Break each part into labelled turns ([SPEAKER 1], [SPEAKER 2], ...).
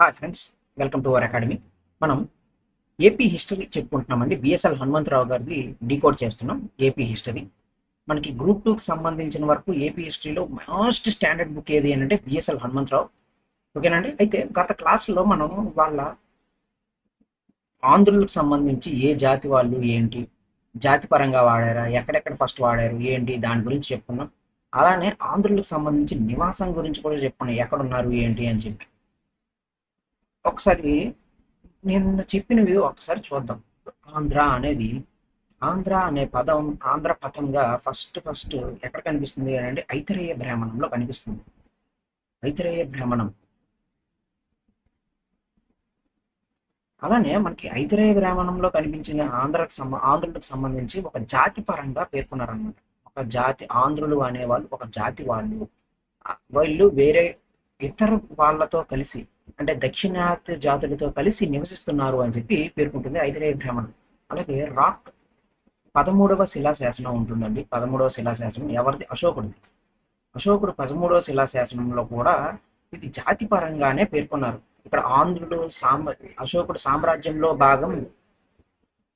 [SPEAKER 1] Hi friends, welcome to our academy. మనం AP history చెప్పుకుంటున్నామండి. BSL Hanumantharao గారిది decode చేస్తున్నాం. AP history మనకి గ్రూప్ 2కి సంబంధించిన వరకు ఏపీ హిస్టరీలో మోస్ట్ స్టాండర్డ్ బుక్ ఏది అని అంటే బిఎస్ఎల్ హనుమంతరావు. ఓకేనండి. అయితే గత క్లాసులో మనం వాళ్ళ ఆంధ్రులకు సంబంధించి ఏ జాతి వాళ్ళు ఏంటి, జాతి పరంగా వాడారా, ఎక్కడెక్కడ ఫస్ట్ వాడారు ఏంటి, దాని గురించి చెప్పుకున్నాం. అలానే ఆంధ్రులకు సంబంధించి నివాసం గురించి కూడా చెప్పుకున్నాం, ఎక్కడున్నారు ఏంటి అని చెప్పి. ఒకసారి నేను చెప్పినవి ఒకసారి చూద్దాం. ఆంధ్ర అనేది ఆంధ్ర అనే పదం ఆంధ్ర పథంగా ఫస్ట్ ఎక్కడ కనిపిస్తుంది అని అంటే ఐతరేయ బ్రాహ్మణంలో కనిపిస్తుంది. ఐతరేయ బ్రాహ్మణం. అలానే మనకి ఐతరేయ బ్రాహ్మణంలో కనిపించిన ఆంధ్రులకు సంబంధించి ఒక జాతి పరంగా పేర్కొన్నారనమాట. ఒక జాతి ఆంధ్రులు అనేవాళ్ళు ఒక జాతి వాళ్ళు. వాళ్ళు వేరే ఇతర వాళ్ళతో కలిసి అంటే దక్షిణాత్య జాతులతో కలిసి నివసిస్తున్నారు అని చెప్పి పేర్కొంటుంది ఐతరేయ బ్రాహ్మణం. అలాగే రాక్ 13వ శిలాశాసనం ఉంటుందండి. 13వ శిలాశాసనం ఎవరిది? అశోకుడిది. అశోకుడు 13వ శిలాశాసనంలో కూడా ఇది జాతి పరంగానే పేర్కొన్నారు. ఇక్కడ ఆంధ్రులు అశోకుడు సామ్రాజ్యంలో భాగం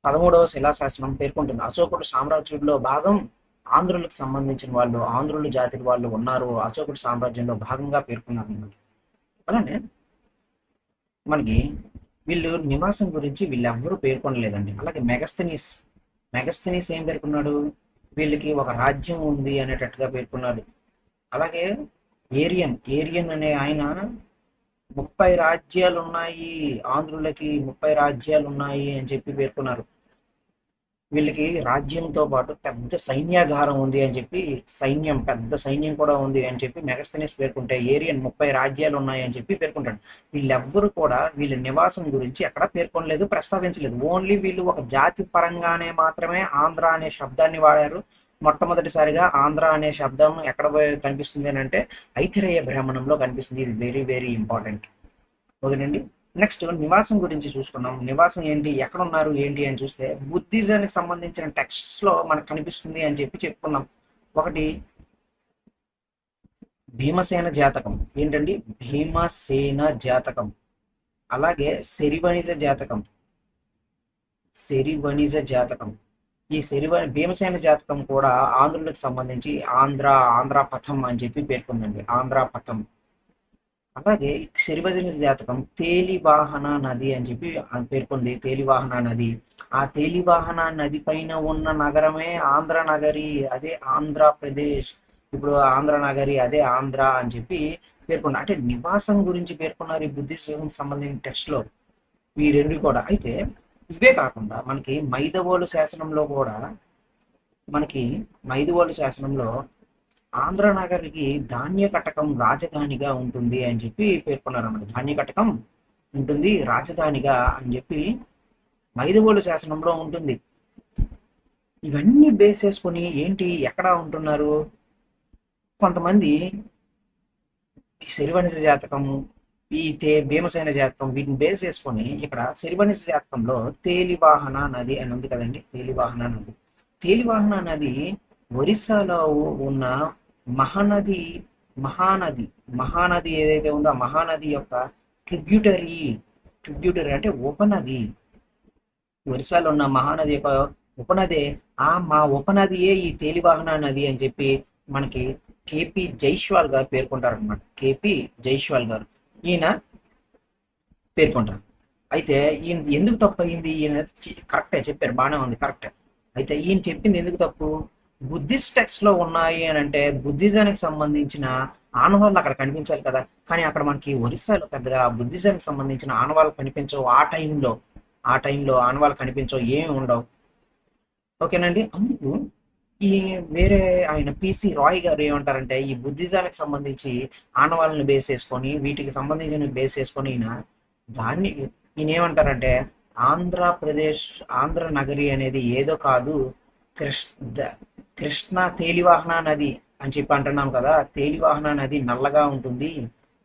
[SPEAKER 1] 13వ శిలాశాసనం పేర్కొంటుంది. అశోకుడు సామ్రాజ్యంలో భాగం ఆంధ్రులకు సంబంధించిన వాళ్ళు, ఆంధ్రులు జాతి వాళ్ళు ఉన్నారు, అశోకుడు సామ్రాజ్యంలో భాగంగా పేర్కొన్నారు. అలానే మనకి వీళ్ళు నివాసం గురించి వీళ్ళెవ్వరూ పేర్కొనలేదండి. అలాగే మెగస్తనీస్ ఏం పేర్కొన్నాడు? వీళ్ళకి ఒక రాజ్యం ఉంది అనేటట్టుగా పేర్కొన్నాడు. అలాగే ఏరియన్ అనే ఆయన 30 రాజ్యాలు ఉన్నాయి, ఆంధ్రులకి 30 రాజ్యాలు ఉన్నాయి అని చెప్పి పేర్కొన్నారు. వీళ్ళకి రాజ్యంతో పాటు పెద్ద సైన్యాగారం ఉంది అని చెప్పి, పెద్ద సైన్యం కూడా ఉంది అని చెప్పి మెగస్తనీస్ పేర్కొంటే ఏరియన్ 30 రాజ్యాలు ఉన్నాయి అని చెప్పి పేర్కొంటాడు. వీళ్ళెవ్వరూ కూడా వీళ్ళ నివాసం గురించి ఎక్కడా పేర్కొనలేదు, ప్రస్తావించలేదు. ఓన్లీ వీళ్ళు ఒక జాతి పరంగానే మాత్రమే ఆంధ్ర అనే శబ్దాన్ని వాడారు. మొట్టమొదటిసారిగా ఆంధ్ర అనే శబ్దం ఎక్కడ కనిపిస్తుంది అని అంటే ఐతిరేయ బ్రాహ్మణంలో కనిపిస్తుంది. ఇది వెరీ వెరీ ఇంపార్టెంట్. ఓకేనండి. నెక్స్ట్ నివాసం గురించి చూసుకున్నాం. నివాసం ఏంటి, ఎక్కడ ఉన్నారు ఏంటి అని చూస్తే బుద్ధిజానికి సంబంధించిన టెక్స్ట్స్ లో మనకు కనిపిస్తుంది అని చెప్పి చెప్పుకున్నాం. ఒకటి భీమసేన జాతకం. ఏంటండి? భీమసేన జాతకం. అలాగే శరివణిజ జాతకం. ఈ భీమసేన జాతకం కూడా ఆంధ్రులకు సంబంధించి ఆంధ్ర పథం అని చెప్పి పేర్కొందండి. ఆంధ్ర పథం. అలాగే శరివజన జాతకం తేలివాహన నది అని చెప్పి పేర్కొంది. తేలివాహన నది. ఆ తేలివాహన నది పైన ఉన్న నగరమే ఆంధ్ర నగరి, అదే ఆంధ్రప్రదేశ్. ఇప్పుడు ఆంధ్ర నగరి అదే ఆంధ్ర అని చెప్పి పేర్కొన్నారు. అంటే నివాసం గురించి పేర్కొన్నారు ఈ బుద్ధిజం సంబంధించిన టెక్స్ట్ లో ఈ రెండు కూడా. అయితే ఇవే కాకుండా మనకి మైదవోలు శాసనంలో ఆంధ్ర నగరికి ధాన్య కటకం రాజధానిగా ఉంటుంది అని చెప్పి పేర్కొన్నారు అన్నమాట. ధాన్య కటకం ఉంటుంది రాజధానిగా అని చెప్పి మైదవోలు శాసనంలో ఉంటుంది. ఇవన్నీ బేస్ చేసుకొని ఏంటి, ఎక్కడ ఉంటున్నారు? కొంతమంది ఈ శరివనిస జాతకము, ఈ భీమసేన జాతకం వీటిని బేస్ చేసుకొని ఇక్కడ శరివనిస జాతకంలో తేలివాహన నది అని ఉంది కదండి. తేలివాహన నది ఒరిస్సాలో ఉన్న మహానది ఏదైతే ఉందో ఆ మహానది యొక్క ట్రిబ్యూటరీ అంటే ఉపనది. ఒరిస్సాలో ఉన్న మహానది యొక్క ఉపనదే మా ఉపనదియే ఈ తేలివాహన నది అని చెప్పి మనకి కేపీ జైష్వాల్ గారు పేర్కొంటారు అనమాట. కేపీ జైష్వాల్ గారు ఈయన పేర్కొంటారు. అయితే ఈయన ఎందుకు తప్పు అయింది? ఈయన కరెక్టే చెప్పారు, బాగానే ఉంది, కరెక్టే. అయితే ఈయన చెప్పింది ఎందుకు తప్పు? బుద్ధిస్ట్ టెక్స్ట్ లో ఉన్నాయి అని అంటే బుద్ధిజానికి సంబంధించిన ఆనవాళ్ళు అక్కడ కనిపించాలి కదా. కానీ అక్కడ మనకి ఒరిస్సాలో పెద్దగా బుద్ధిజానికి సంబంధించిన ఆనవాళ్ళు కనిపించవు. ఆ టైంలో ఆనవాళ్ళు కనిపించవు, ఏమి ఉండవు. ఓకేనండి. అందుకు ఈ వేరే ఆయన పిసి రాయ్ గారు ఏమంటారంటే ఈ బుద్ధిజానికి సంబంధించి ఆనవాళ్ళని బేస్ చేసుకొని వీటికి సంబంధించిన బేస్ చేసుకొని ఈయన ఏమంటారంటే ఆంధ్ర నగరి అనేది ఏదో కాదు, కృష్ణ తేలివాహన నది అని చెప్పి అంటున్నాం కదా. తేలివాహన నది నల్లగా ఉంటుంది.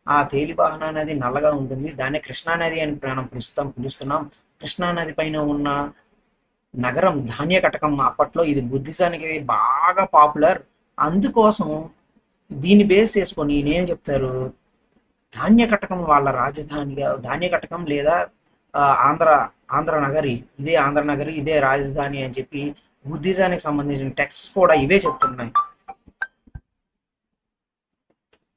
[SPEAKER 1] ఆ తేలివాహన నది నల్లగా ఉంటుంది, దాన్ని కృష్ణా నది అని మనం పిలుస్తున్నాం. కృష్ణా నది పైన ఉన్న నగరం ధాన్య కటకం. అప్పట్లో ఇది బుద్ధిజానికి బాగా పాపులర్. అందుకోసం దీన్ని బేస్ చేసుకొని నేనేం చెప్తారు, ధాన్యకటకం వాళ్ళ రాజధానిగా, ధాన్యకటకం లేదా ఆంధ్ర ఆంధ్ర నగరి, ఇదే ఆంధ్ర నగరి, ఇదే రాజధాని అని చెప్పి బుద్ధిజానికి సంబంధించిన టెక్స్ట్ కూడా ఇవే చెప్తున్నాయి.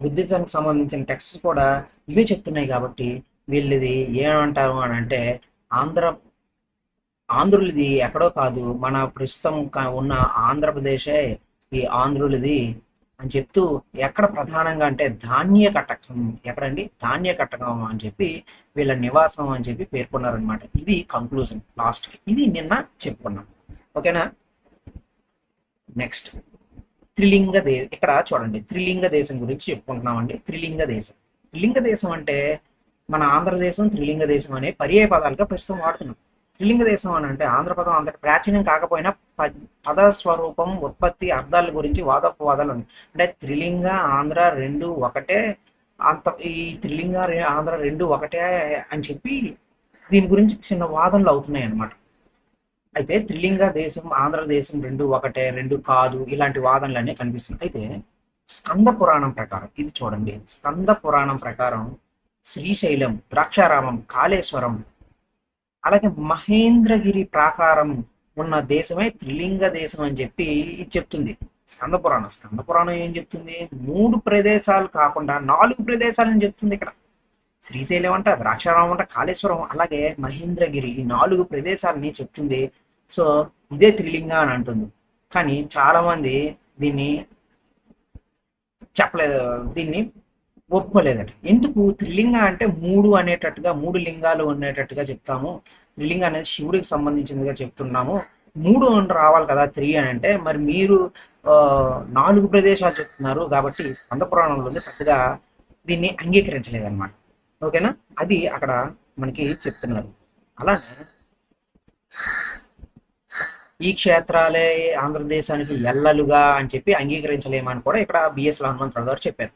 [SPEAKER 1] బుద్ధిజానికి సంబంధించిన టెక్స్ట్ కూడా ఇవే చెప్తున్నాయి కాబట్టి వీళ్ళది ఏమంటారు అని అంటే ఆంధ్ర ఆంధ్రులది ఎక్కడో కాదు, మన ప్రస్తుతం ఉన్న ఆంధ్రప్రదేశే ఈ ఆంధ్రులది అని చెప్తూ, ఎక్కడ ప్రధానంగా అంటే ధాన్య కటకం, ఎక్కడండి ధాన్య కటకం అని చెప్పి వీళ్ళ నివాసం అని చెప్పి పేర్కొన్నారనమాట. ఇది కంక్లూజన్ లాస్ట్కి, ఇది నిన్న చెప్పుకున్నాం. ఓకేనా. నెక్స్ట్ త్రిలింగ ఇక్కడ చూడండి, త్రిలింగ దేశం గురించి చెప్పుకుంటున్నామండి. త్రిలింగ దేశం, త్రిలింగ దేశం అంటే మన ఆంధ్రదేశం త్రిలింగ దేశం అనే పర్యాయ పదాలుగా ప్రస్తుతం వాడుతున్నాం. త్రిలింగ దేశం అని అంటే ఆంధ్ర పదం అంతటి ప్రాచీనం కాకపోయినా పద స్వరూపం, ఉత్పత్తి, అర్థాల గురించి వాదోపవాదాలు ఉన్నాయి. అంటే త్రిలింగ ఆంధ్ర రెండు ఒకటే, అంత ఈ త్రిలింగ ఆంధ్ర రెండు ఒకటే అని చెప్పి దీని గురించి చిన్న వాదనలు అవుతున్నాయి అన్నమాట. అయితే త్రిలింగ దేశం ఆంధ్రదేశం రెండు ఒకటే, రెండు కాదు, ఇలాంటి వాదనలన్నీ కనిపిస్తున్నాయి. అయితే స్కంద పురాణం ప్రకారం ఇది చూడండి, స్కంద పురాణం ప్రకారం శ్రీశైలం, ద్రాక్షారామం, కాళేశ్వరం, అలాగే మహేంద్రగిరి ప్రాకారం ఉన్న దేశమే త్రిలింగ దేశం అని చెప్పి చెప్తుంది స్కంద పురాణం. స్కంద పురాణం ఏం చెప్తుంది? 3 ప్రదేశాలు కాకుండా 4 ప్రదేశాలని చెప్తుంది ఇక్కడ. శ్రీశైలం అంట, ద్రాక్షారామం అంట, కాళేశ్వరం, అలాగే మహేంద్రగిరి, ఈ 4 ప్రదేశాలని చెప్తుంది. సో ఇదే త్రిలింగ అని అంటుంది. కానీ చాలా మంది దీన్ని చెప్పలేదు, దీన్ని ఒప్పుకోలేదట. ఎందుకు? త్రిలింగ అంటే 3 అనేటట్టుగా, 3 లింగాలు ఉండేటట్టుగా చెప్తాము, త్రిలింగ అనేది శివుడికి సంబంధించిందిగా చెప్తున్నాము, 3 రావాలి కదా 3 అని అంటే, మరి మీరు 4 ప్రదేశాలు చెప్తున్నారు కాబట్టి స్కంద పురాణంలో పెద్దగా దీన్ని అంగీకరించలేదన్నమాట. ఓకేనా, అది అక్కడ మనకి చెప్తున్నారు. అలానే ఈ క్షేత్రాలే ఆంధ్రదేశానికి ఎల్లలుగా అని చెప్పి అంగీకరించలేమని కూడా ఇక్కడ బిఎస్ హనుమంతరావు గారు చెప్పారు.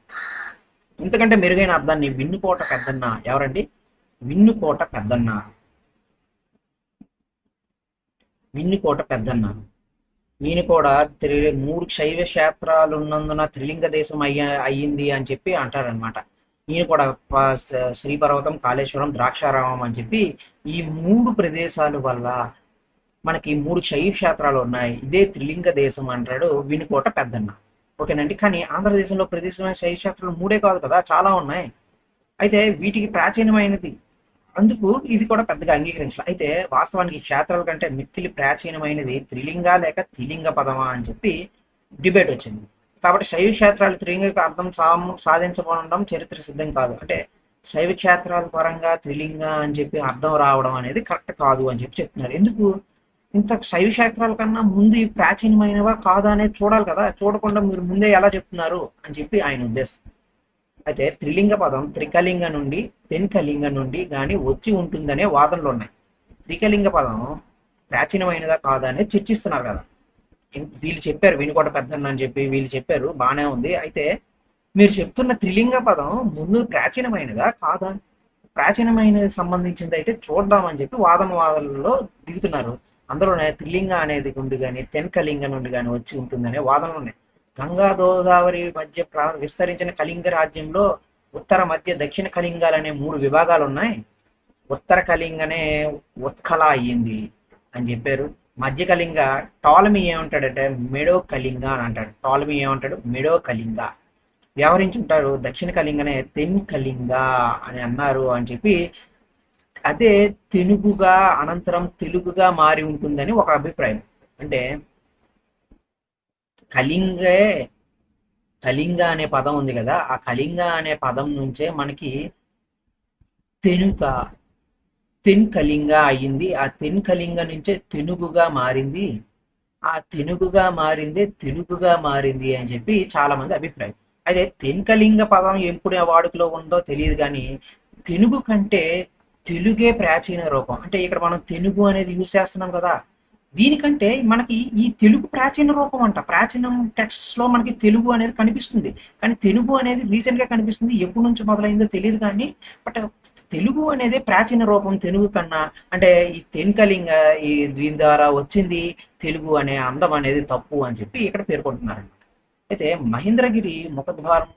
[SPEAKER 1] ఇంతకంటే మెరుగైన అర్థాన్ని విన్నుకోట పెద్దన్న, ఎవరండి? విన్నుకోట పెద్దన్న, విన్నుకోట పెద్దన్న. ఈయన కూడా 3 శైవ క్షేత్రాలు ఉన్నందున త్రిలింగ దేశం అయ్యింది అని చెప్పి అంటారనమాట. ఈయన కూడా శ్రీపర్వతం, కాళేశ్వరం, ద్రాక్షారామం అని చెప్పి ఈ 3 ప్రదేశాల వల్ల మనకి 3 శైవ క్షేత్రాలు ఉన్నాయి, ఇదే త్రిలింగ దేశం అంటాడు వినుకోట పెద్దన్న. ఓకేనండి. కానీ ఆంధ్రదేశంలో ప్రదేశమైన శైవ క్షేత్రాలు 3 కాదు కదా, చాలా ఉన్నాయి. అయితే వీటికి ప్రాచీనమైనది, అందుకు ఇది కూడా పెద్దగా అంగీకరించాలి. అయితే వాస్తవానికి క్షేత్రాల కంటే మిక్కిలి ప్రాచీనమైనది త్రిలింగ లేక త్రిలింగ పదమా అని చెప్పి డిబేట్ వచ్చింది. కాబట్టి శైవ క్షేత్రాలు త్రిలింగకు అర్థం సాధించబడడం చరిత్ర సిద్ధం కాదు. అంటే శైవ క్షేత్రాల పరంగా త్రిలింగ అని చెప్పి అర్థం రావడం అనేది కరెక్ట్ కాదు అని చెప్పి చెప్తున్నారు. ఎందుకు? ఇంత శైవ క్షేత్రాల కన్నా ముందు ఈ ప్రాచీనమైనవా కాదా అనేది చూడాలి కదా, చూడకుండా మీరు ముందే ఎలా చెప్తున్నారు అని చెప్పి ఆయన ఉద్దేశం. అయితే త్రిలింగ పదం త్రికలింగ నుండి, తెన్కలింగ నుండి కానీ వచ్చి ఉంటుందనే వాదనలు ఉన్నాయి. త్రికలింగ పదం ప్రాచీనమైనదా కాదా అనేది చర్చిస్తున్నారు కదా. వీళ్ళు చెప్పారు వినుకోట పెద్దన్న అని చెప్పి వీళ్ళు చెప్పారు, బాగానే ఉంది. అయితే మీరు చెప్తున్న త్రిలింగ పదం ముందు ప్రాచీనమైనదా కాదా, ప్రాచీనమైనది సంబంధించింది అయితే చూద్దామని చెప్పి వాదనలో దిగుతున్నారు. అందులోనే త్రిలింగ అనేది నుండి కానీ తెన్కలింగ నుండి కానీ వచ్చి ఉంటుందనే వాదనలు ఉన్నాయి. గంగా గోదావరి మధ్య విస్తరించిన కళింగ రాజ్యంలో ఉత్తర, మధ్య, దక్షిణ కళింగాలనే 3 విభాగాలు ఉన్నాయి. ఉత్తర కళింగనే ఉత్కల అయ్యింది అని చెప్పారు. మధ్య కళింగ టాలమీ ఏమంటాడంటే మెడో కళింగ అని అంటాడు. టాలమీ ఏమంటాడు? మెడో కళింగ వ్యవహరించుంటారు. దక్షిణ కళింగనే తెన్ కళింగ అని అన్నారు అని చెప్పి, అదే తెనుగుగా అనంతరం తెలుగుగా మారి ఉంటుందని ఒక అభిప్రాయం. అంటే కళింగ అనే పదం ఉంది కదా, ఆ కళింగ అనే పదం నుంచే మనకి తెన్ కళింగ అయ్యింది, ఆ తెన్ కళింగ నుంచే తెనుగుగా మారింది, ఆ తెనుగుగా మారిందే తెలుగుగా మారింది అని చెప్పి చాలా మంది అభిప్రాయం. అయితే తెన్కలింగ పదం ఎప్పుడు వాడుకలో ఉందో తెలియదు, కానీ తెలుగు కంటే తెలుగే ప్రాచీన రూపం. అంటే ఇక్కడ మనం తెలుగు అనేది యూజ్ చేస్తున్నాం కదా, దీనికంటే మనకి ఈ తెలుగు ప్రాచీన రూపం అంట. ప్రాచీనం టెక్స్ట్స్ లో మనకి తెలుగు అనేది కనిపిస్తుంది, కానీ తెలుగు అనేది రీసెంట్ గా కనిపిస్తుంది. ఎప్పటి నుంచి మొదలైందో తెలియదు కానీ, బట్ తెలుగు అనేది ప్రాచీన రూపం తెలుగు కన్నా. అంటే ఈ తెన్కలింగ ఈ దీని ద్వారా వచ్చింది తెలుగు అనే అందం అనేది తప్పు అని చెప్పి ఇక్కడ పేర్కొంటున్నారు. అయితే మహేంద్రగిరి ముఖద్వారం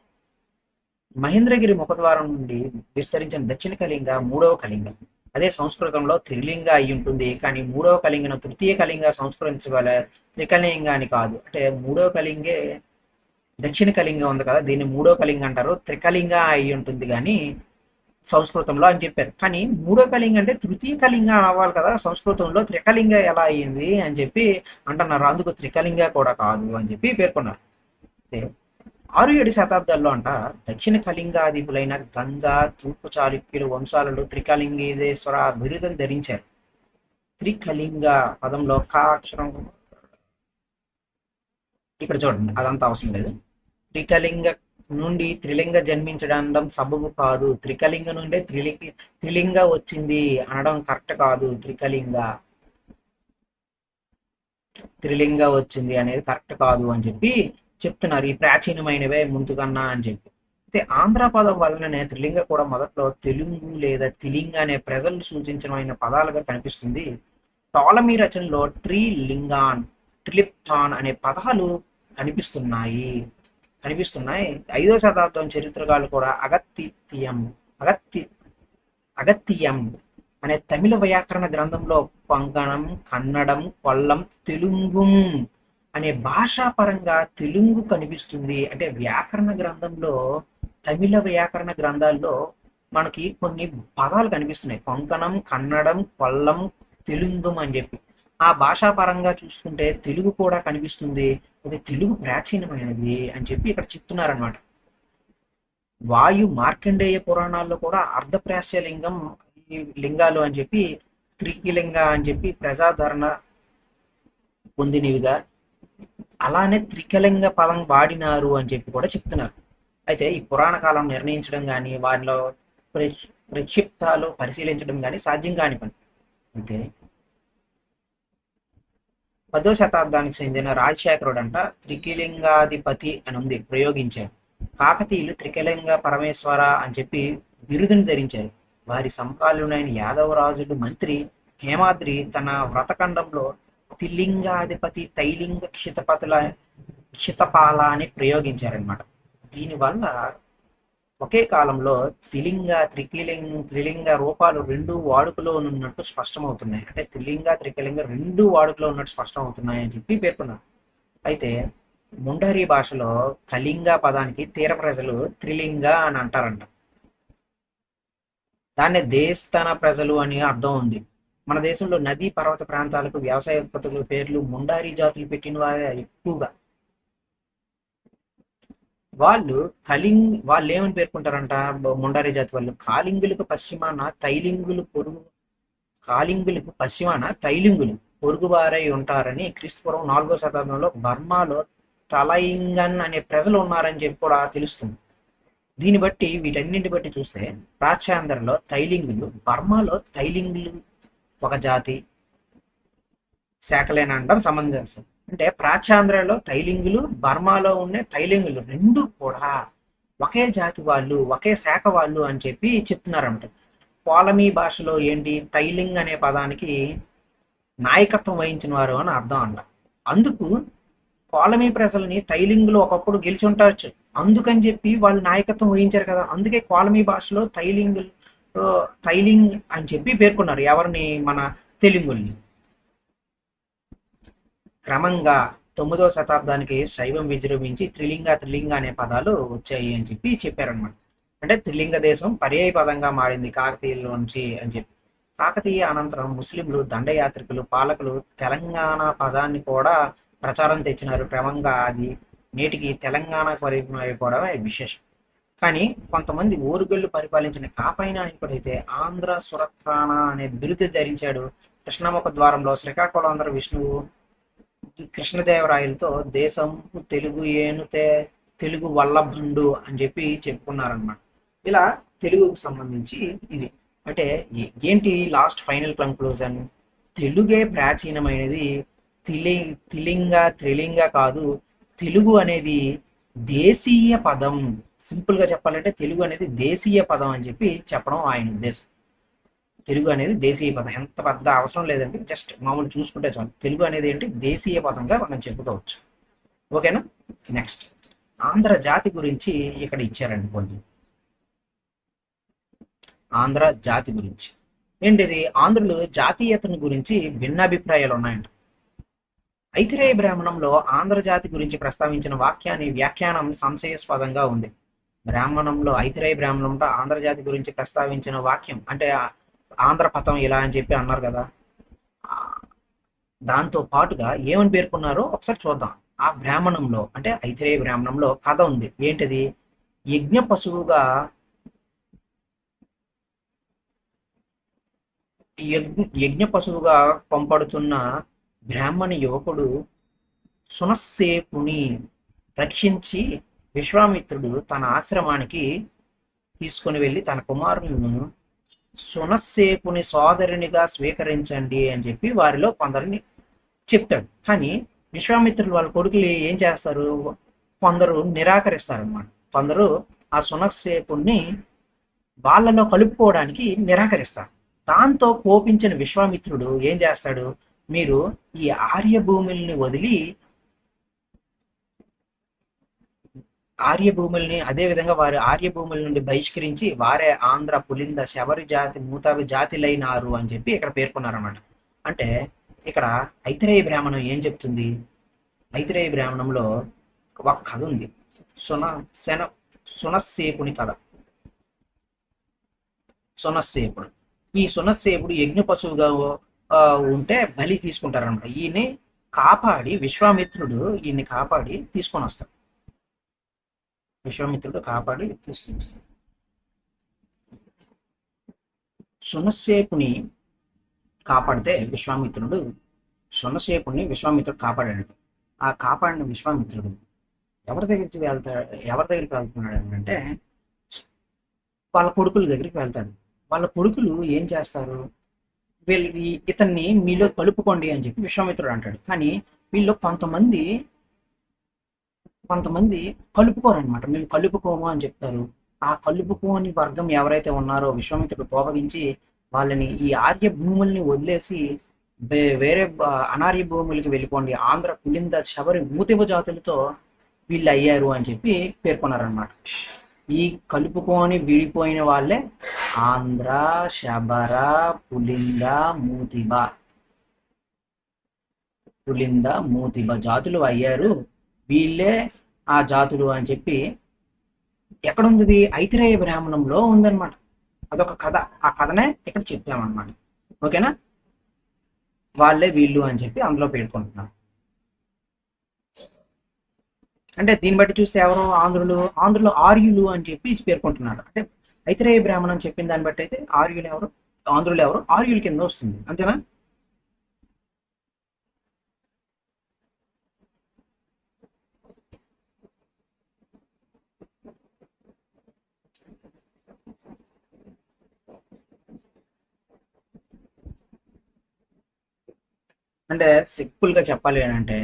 [SPEAKER 1] మహేంద్రగిరి ముఖద్వారం నుండి విస్తరించిన దక్షిణ కళింగ మూడవ కళింగ. అదే సంస్కృతంలో త్రిలింగ అయి ఉంటుంది, కానీ మూడవ కళింగను తృతీయ కళింగ సంస్కరించగల త్రికళింగ అని కాదు. అంటే మూడవ కళింగే దక్షిణ కళింగ ఉంది కదా, దీన్ని మూడో కళింగ అంటారు, త్రికళింగ అయి ఉంటుంది కానీ సంస్కృతంలో అని చెప్పారు. కానీ మూడో కళింగ అంటే తృతీయ కళింగ అవ్వాలి కదా, సంస్కృతంలో త్రికళింగ ఎలా అయ్యింది అని చెప్పి అంటున్నారు. అందుకు త్రికళింగ కూడా కాదు అని చెప్పి పేర్కొన్నారు. 6-7 శతాబ్దాల్లో అంట దక్షిణ కళింగాధిపులైన గంగా, తూర్పు చాళుక్యులు వంశాలలో త్రికళింగేశ్వర బిరుదం ధరించారు. త్రికళింగ పదంలో కా అక్షరం ఇక్కడ చూడండి, అదంతా అవసరం లేదు. త్రికళింగ నుండి త్రిలింగ జన్మించడం సబబు కాదు. త్రికళింగ నుండే త్రిలింగ వచ్చింది అనడం కరెక్ట్ కాదు. త్రిలింగ వచ్చింది అనేది కరెక్ట్ కాదు అని చెప్పి చెప్తున్నారు. ఈ ప్రాచీనమైనవే ముందుకన్నా అని చెప్పి. అయితే ఆంధ్ర పదం వలననే త్రిలింగ కూడా మొదట్లో తెలుగు లేదా తిలింగ అనే ప్రజలు సూచించమైన పదాలుగా కనిపిస్తుంది. టాలమీ రచనలో ట్రిలింగాన్, ట్రిలిప్టాన్ అనే పదాలు కనిపిస్తున్నాయి. 5వ శతాబ్దం చరిత్రకారులు కూడా అగత్తియం అనే తమిళ వ్యాకరణ గ్రంథంలో కొంకణం, కన్నడం, కొల్లం, తెలుగుం అనే భాషా పరంగా తెలుగు కనిపిస్తుంది. అంటే వ్యాకరణ గ్రంథంలో, తమిళ వ్యాకరణ గ్రంథాల్లో మనకి కొన్ని పదాలు కనిపిస్తున్నాయి, కొంకణం, కన్నడం, కొల్లం, తెలుగుం అని చెప్పి. ఆ భాషా పరంగా చూసుకుంటే తెలుగు కూడా కనిపిస్తుంది. అది తెలుగు ప్రాచీనమైనది అని చెప్పి ఇక్కడ చెప్తున్నారనమాట. వాయు మార్కండేయ పురాణాల్లో కూడా అర్ధప్రాస్య లింగం లింగాలు అని చెప్పి త్రికలింగ అని చెప్పి ప్రజాదరణ పొందినవిగా, అలానే త్రికలింగ పదం వాడినారు అని చెప్పి కూడా చెప్తున్నారు. అయితే ఈ పురాణ కాలం నిర్ణయించడం కానీ వారిలో ప్రక్షిప్తాలు పరిశీలించడం కానీ సాధ్యం కాని పని. అయితే 10వ శతాబ్దానికి చెందిన రాజశేఖరుడు అంట త్రికలింగాధిపతి అని ఉంది ప్రయోగించారు. కాకతీయులు త్రికలింగ పరమేశ్వర అని చెప్పి బిరుదుని ధరించారు. వారి సమకాలీనైన యాదవరాజులు మంత్రి హేమాద్రి తన వ్రతఖండంలో తిలింగాధిపతి తైలింగ క్షితపాల అని ప్రయోగించారనమాట. దీనివల్ల ఒకే కాలంలో త్రిలింగ రూపాలు రెండు వాడుకలో ఉన్నట్టు స్పష్టమవుతున్నాయి. అంటే త్రిలింగ రెండు వాడుకలో ఉన్నట్టు స్పష్టమవుతున్నాయి అని చెప్పి పేర్కొన్నారు. అయితే ముండరి భాషలో కళింగ పదానికి తీర ప్రజలు త్రిలింగ అని అంటారంట. దాన్నే దేశస్థాన ప్రజలు అని అర్థం ఉంది. మన దేశంలో నదీ పర్వత ప్రాంతాలకు వ్యవసాయ ఉత్పత్తుల పేర్లు ముండారీ జాతులు పెట్టిన వారే ఎక్కువగా. వాళ్ళు ఏమని పేర్కొంటారంట ముండారీ జాతి వాళ్ళు, కాలింగులకు పశ్చిమాన తైలింగులు పొరుగువారై ఉంటారని క్రీస్తుపూర్వం 4వ శతాబ్దంలో బర్మాలో తలయింగన్ అనే ప్రజలు ఉన్నారని చెప్పి కూడా తెలుస్తుంది. దీన్ని బట్టి వీటన్నింటి బట్టి చూస్తే ప్రాచ్యాంధ్రలో తైలింగులు, బర్మాలో తైలింగులు ఒక జాతి శాఖలేనంటాం సమంజసం. అంటే ప్రాచ్యాంధ్రలో తైలింగులు, బర్మాలో ఉండే తైలింగులు రెండు కూడా ఒకే జాతి వాళ్ళు, ఒకే శాఖ వాళ్ళు అని చెప్పి చెప్తున్నారంట. పోలమీ భాషలో ఏంటి, తైలింగ్ అనే పదానికి నాయకత్వం వహించిన వారు అని అర్థం అంట. అందుకు కోలమీ ప్రజల్ని తైలింగులు ఒకప్పుడు గెలిచి ఉంటారు, అందుకని చెప్పి వాళ్ళు నాయకత్వం వహించారు కదా, అందుకే కోలమీ భాషలో తైలింగ్ అని చెప్పి పేర్కొన్నారు. ఎవరిని? మన తెలుగుల్ని. క్రమంగా 9వ శతాబ్దానికి శైవం విజృంభించి త్రిలింగ అనే పదాలు వచ్చాయి అని చెప్పి చెప్పారనమాట. అంటే త్రిలింగ దేశం పర్యాయ పదంగా మారింది కాకతీయుల్లోంచి అని చెప్పి. కాకతీయ అనంతరం ముస్లింలు, దండయాత్రికులు, పాలకులు తెలంగాణ పదాన్ని కూడా ప్రచారం తెచ్చినారు. క్రమంగా అది నేటికి తెలంగాణ పరిపాలనమే విశేషం. కానీ కొంతమంది ఓరుగల్లు పరిపాలించిన కాపై నాయకుడైతే ఆంధ్ర సురత్రాణ అనే బిరుదు ధరించాడు. కృష్ణముఖ ద్వారంలో శ్రీకాకుళాంధ్ర విష్ణువు కృష్ణదేవరాయలతో దేశం తెలుగు వల్లభండు అని చెప్పి చెప్పుకున్నారనమాట. ఇలా తెలుగుకు సంబంధించి ఇది. అంటే ఏంటి లాస్ట్ ఫైనల్ కంక్లూజన్? తెలుగే ప్రాచీనమైనది, త్రిలింగ కాదు. తెలుగు అనేది దేశీయ పదం. సింపుల్ గా చెప్పాలంటే తెలుగు అనేది దేశీయ పదం అని చెప్పి చెప్పడం ఆయన ఉద్దేశం. తెలుగు అనేది దేశీయ పదం. ఎంత పెద్ద అవసరం లేదండి, జస్ట్ మామూలు చూసుకుంటే చాలు. తెలుగు అనేది ఏంటి, దేశీయ పదంగా మనం చెప్పుకోవచ్చు. ఓకేనా? నెక్స్ట్ ఆంధ్ర జాతి గురించి ఇక్కడ ఇచ్చారండి కొన్ని. ఆంధ్ర జాతి గురించి. ఏంటిది? ఆంధ్రులు జాతీయతను గురించి భిన్నాభిప్రాయాలు ఉన్నాయంట. ఐతిరేయ బ్రాహ్మణంలో ఆంధ్ర జాతి గురించి ప్రస్తావించిన వాక్యాన్ని వ్యాఖ్యానం సంశయాస్పదంగా ఉంది. బ్రాహ్మణంలో ఐతిరేయ బ్రాహ్మణంలో ఆంధ్ర జాతి గురించి ప్రస్తావించిన వాక్యం అంటే ఆంధ్ర పథం ఇలా అని చెప్పి అన్నారు కదా. ఆ, దాంతో పాటుగా ఏమని పేర్కొన్నారో ఒకసారి చూద్దాం. ఆ బ్రాహ్మణంలో అంటే ఐతిరేయ బ్రాహ్మణంలో కథ ఉంది. ఏంటిది? యజ్ఞ పశువుగా యజ్ఞ పశువుగా పంపడుతున్న బ్రాహ్మణ యువకుడు సునస్సేపుని రక్షించి విశ్వామిత్రుడు తన ఆశ్రమానికి తీసుకుని వెళ్ళి తన కుమారులను సునస్సేపుని సోదరునిగా స్వీకరించండి అని చెప్పి వారిలో కొందరిని చెప్తాడు. కానీ విశ్వామిత్రులు వాళ్ళ కొడుకులు ఏం చేస్తారు? కొందరు నిరాకరిస్తారు అన్నమాట. కొందరు ఆ సునస్సేపుని వాళ్ళలో కలుపుకోవడానికి నిరాకరిస్తారు. దాంతో కోపించిన విశ్వామిత్రుడు ఏం చేస్తాడు? మీరు ఈ ఆర్య భూముల్ని వదిలి ఆర్య భూముల్ని అదే విధంగా వారి ఆర్య భూముల నుండి బహిష్కరించి వారే ఆంధ్ర పులింద శబరి జాతి మూతావి జాతిలైనారు అని చెప్పి ఇక్కడ పేర్కొన్నారన్నమాట. అంటే ఇక్కడ ఐతిరేయ బ్రాహ్మణం ఏం చెప్తుంది? ఐతిరేయ బ్రాహ్మణంలో ఒక కథ ఉంది. సున శన సునస్సేపుని కథ. సునస్సేపుడు, ఈ సునస్సేపుడు యజ్ఞ పశువుగా ఉంటే బలి తీసుకుంటారనమాట. ఈయన్ని కాపాడి విశ్వామిత్రుడు ఈయన్ని కాపాడి తీసుకొని వస్తాడు. విశ్వామిత్రుడు కాపాడి తీసుకొని వస్తాడు. సునస్సేపుని కాపాడితే విశ్వామిత్రుడు కాపాడాడు. ఆ కాపాడిన విశ్వామిత్రుడు ఎవరి దగ్గరికి వెళ్తున్నాడు అంటే వాళ్ళ కొడుకుల దగ్గరికి వెళ్తాడు. వాళ్ళ కొడుకులు ఏం చేస్తారు? వీళ్ళు ఇతన్ని మీలో కలుపుకోండి అని చెప్పి విశ్వామిత్రుడు అంటాడు. కానీ వీళ్ళు కొంతమంది కలుపుకోరనమాట. మేము కలుపుకోము అని చెప్తారు. ఆ కలుపుకోని వర్గం ఎవరైతే ఉన్నారో విశ్వామిత్రుడు కోపగించి వాళ్ళని ఈ ఆర్య భూముల్ని వదిలేసి వేరే అనార్య భూములకి వెళ్ళిపోండి, ఆంధ్ర పులింద శబరి మూతివ జాతులతో వీళ్ళు అయ్యారు అని చెప్పి పేర్కొన్నారనమాట. ఈ కలుపుకొని విడిపోయిన వాళ్ళే ఆంధ్ర శబర పులింద మూతిబ జాతులు అయ్యారు. వీళ్ళే ఆ జాతులు అని చెప్పి ఎక్కడుంది? ఐతిరేయ బ్రాహ్మణంలో ఉందన్నమాట. అదొక కథ. ఆ కథనే ఇక్కడ చెప్పామన్నమాట. ఓకేనా? వాళ్ళే వీళ్ళు అని చెప్పి అందులో పేర్కొంటున్నాం. అంటే దీన్ని బట్టి చూస్తే ఎవరు? ఆంధ్రులు ఆర్యులు అని చెప్పి పేర్కొంటున్నారు. అంటే ఐతిరేయ బ్రాహ్మణం చెప్పిన దాన్ని బట్టి అయితే ఆంధ్రులు ఎవరు? ఆర్యుల కింద వస్తుంది. అంతేనా? అంటే సింపుల్ గా చెప్పాలి అంటే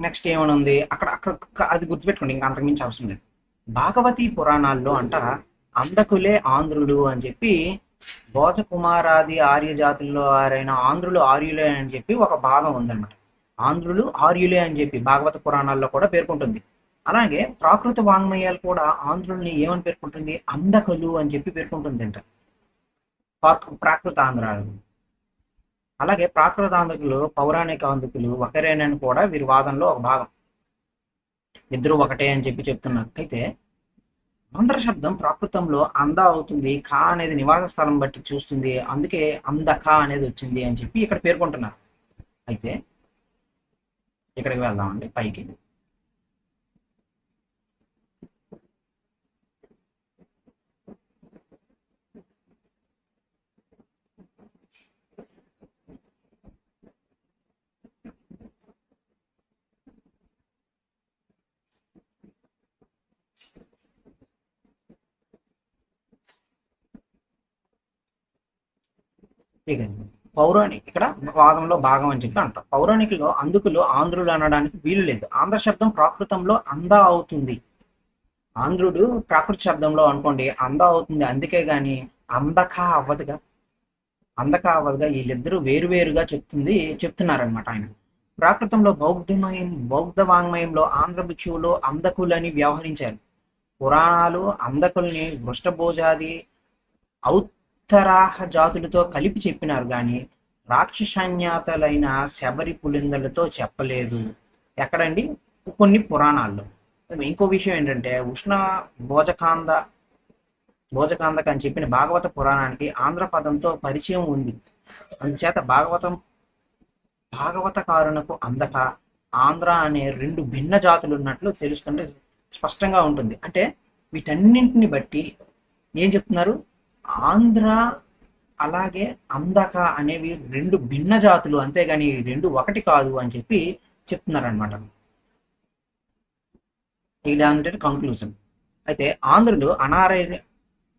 [SPEAKER 1] నెక్స్ట్ ఏమని ఉంది అక్కడ అది గుర్తుపెట్టుకోండి, ఇంకా అంతకుమించి అవసరం లేదు. భాగవతి పురాణాల్లో అంట అంధకులే ఆంధ్రులు అని చెప్పి భోజకుమారాది ఆర్య జాతుల్లో వారైన ఆంధ్రులు ఆర్యులే అని చెప్పి ఒక భాగం ఉందన్నమాట. ఆంధ్రులు ఆర్యులే అని చెప్పి భాగవత పురాణాల్లో కూడా పేర్కొంటుంది. అలాగే ప్రాకృత వాంగ్మయాలు కూడా ఆంధ్రుల్ని ఏమని పేర్కొంటుంది? అంధకులు అని చెప్పి పేర్కొంటుంది అంట ప్రాకృత ఆంధ్రాలు. అలాగే ప్రాకృతాంధ్రులు పౌరాణిక అందుకులు ఒకరేనని కూడా వీరి వాదనలో ఒక భాగం. ఇద్దరు ఒకటే అని చెప్పి చెప్తున్నారు. అయితే ఆంధ్ర శబ్దం ప్రాకృతంలో అంద అవుతుంది, కా అనేది నివాస స్థలం బట్టి చూస్తుంది, అందుకే అందక అనేది వచ్చింది అని చెప్పి ఇక్కడ పేర్కొంటున్నారు. అయితే ఇక్కడికి వెళ్దామండి పైకి. పౌరాణిక ఇక్కడ వాదంలో భాగం అని చెప్పి అంటాం. పౌరాణికలో అందుకులు ఆంధ్రులు అనడానికి వీలు లేదు. ఆంధ్ర శబ్దం ప్రాకృతంలో అంద అవుతుంది. ఆంధ్రుడు ప్రాకృత శబ్దంలో అనుకోండి అంద అవుతుంది, అందుకే గాని అందక అవ్వదుగా. వీళ్ళిద్దరూ వేరువేరుగా చెప్తున్నారనమాట ఆయన. ప్రాకృతంలో బౌద్ధ వాంగ్మయంలో ఆంధ్ర భిక్షువులు అంధకులని వ్యవహరించారు. పురాణాలు అంధకుల్ని వృష్టభోజాది ఔత్తరాహ జాతులతో కలిపి చెప్పినారు కానీ రాక్షసాన్యాతలైన శబరి పులిందలతో చెప్పలేదు. ఎక్కడండి? కొన్ని పురాణాల్లో. ఇంకో విషయం ఏంటంటే ఉష్ణ భోజకాంద భోజకాందక అని చెప్పిన భాగవత పురాణానికి ఆంధ్ర పదంతో పరిచయం ఉంది. అందుచేత భాగవతకారునకు అందక ఆంధ్ర అనే రెండు భిన్న జాతులు ఉన్నట్లు తెలుస్తుంటే స్పష్టంగా ఉంటుంది. అంటే వీటన్నింటిని బట్టి ఏం చెప్తున్నారు? ఆంధ్ర అలాగే అందక అనేవి రెండు భిన్న జాతులు, అంతేగాని రెండు ఒకటి కాదు అని చెప్పి చెప్తున్నారనమాట. ఇదంటే కంక్లూజన్. అయితే ఆంధ్రులు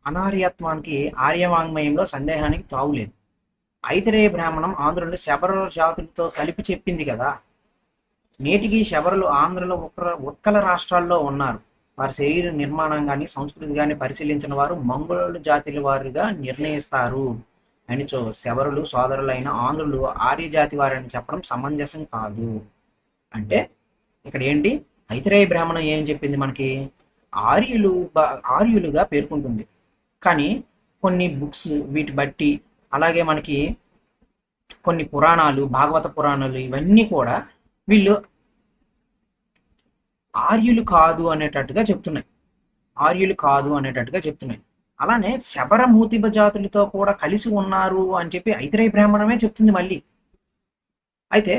[SPEAKER 1] అనార్యత్వానికి ఆర్యవాంగ్మయంలో సందేహానికి తావులేదు. ఐతరేయ బ్రాహ్మణం ఆంధ్రులు శబర జాతులతో కలిపి చెప్పింది కదా. నేటికి శబరులు ఆంధ్రలో ఉత్కల రాష్ట్రాల్లో ఉన్నారు. వారి శరీర నిర్మాణం కానీ సంస్కృతి కానీ పరిశీలించిన వారు మంగళ జాతుల వారిగా నిర్ణయిస్తారు అని శబరులు సోదరులైన ఆంధ్రులు ఆర్య జాతి వారని చెప్పడం సమంజసం కాదు. అంటే ఇక్కడ ఏంటి? ఐతరేయ బ్రాహ్మణం ఏం చెప్పింది మనకి? ఆర్యులుగా పేర్కొంటుంది. కానీ కొన్ని బుక్స్ వీటి బట్టి, అలాగే మనకి కొన్ని పురాణాలు, భాగవత పురాణాలు ఇవన్నీ కూడా వీళ్ళు ఆర్యులు కాదు అనేటట్టుగా చెప్తున్నాయి. అలానే శబర మూతిబ జాతులతో కూడా కలిసి ఉన్నారు అని చెప్పి ఐతరేయ బ్రాహ్మణమే చెప్తుంది మళ్ళీ. అయితే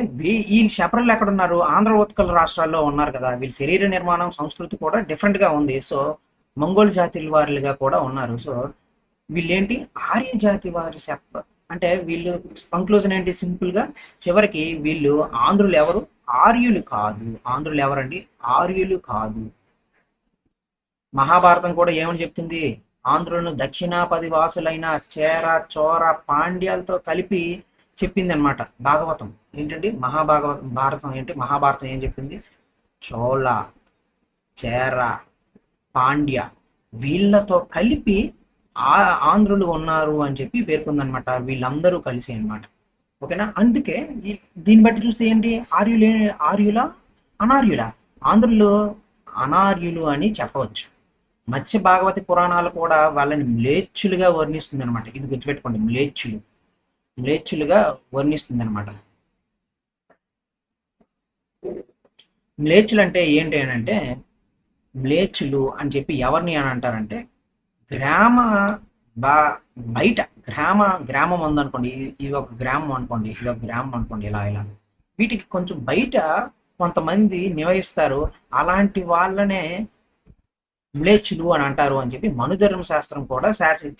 [SPEAKER 1] ఈ శబరులు ఎక్కడున్నారు? ఆంధ్ర ఉత్కల రాష్ట్రాల్లో ఉన్నారు కదా. వీళ్ళ శరీర నిర్మాణం సంస్కృతి కూడా డిఫరెంట్గా ఉంది. సో మంగోల్ జాతి వారులుగా కూడా ఉన్నారు. సో వీళ్ళేంటి? ఆర్య జాతి వారి అంటే వీళ్ళు కంక్లూజన్ ఏంటి? సింపుల్గా చివరికి వీళ్ళు ఆంధ్రులు ఎవరు? ఆర్యులు కాదు. ఆంధ్రులు ఎవరండి? ఆర్యులు కాదు. మహాభారతం కూడా ఏమని చెప్తుంది? ఆంధ్రులను దక్షిణాపది వాసులైన చేర, చోర, పాండ్యాలతో కలిపి చెప్పింది అనమాట భాగవతం. ఏంటండి? భారతం ఏంటి? మహాభారతం ఏం చెప్పింది? చోళ, చేర, పాండ్య వీళ్ళతో కలిపి ఆంధ్రులు ఉన్నారు అని చెప్పి పేర్కొందనమాట. వీళ్ళందరూ కలిసి అనమాట. ఓకేనా? అందుకే దీన్ని బట్టి చూస్తే ఏంటి? ఆర్యులా అనార్యులా? ఆంధ్రులు అనార్యులు అని చెప్పవచ్చు. మత్స్య భాగవతి పురాణాలు కూడా వాళ్ళని మ్లేచ్చులుగా వర్ణిస్తుంది అనమాట. ఇది గుర్తుపెట్టుకోండి, మ్లేచ్చులుగా వర్ణిస్తుంది అనమాట. మ్లేచ్చులు అంటే ఏంటి అని అంటే, మ్లేచ్చులు అని చెప్పి ఎవరిని అని అంటారంటే, బయట గ్రామం ఉందనుకోండి, ఇది ఒక గ్రామం అనుకోండి, ఇది ఒక గ్రామం అనుకోండి, ఇలా వీటికి కొంచెం బయట కొంతమంది నివసిస్తారు. అలాంటి వాళ్ళనే మ్లేచ్చులు అని అంటారు అని చెప్పి మనుధర్మ శాస్త్రం కూడా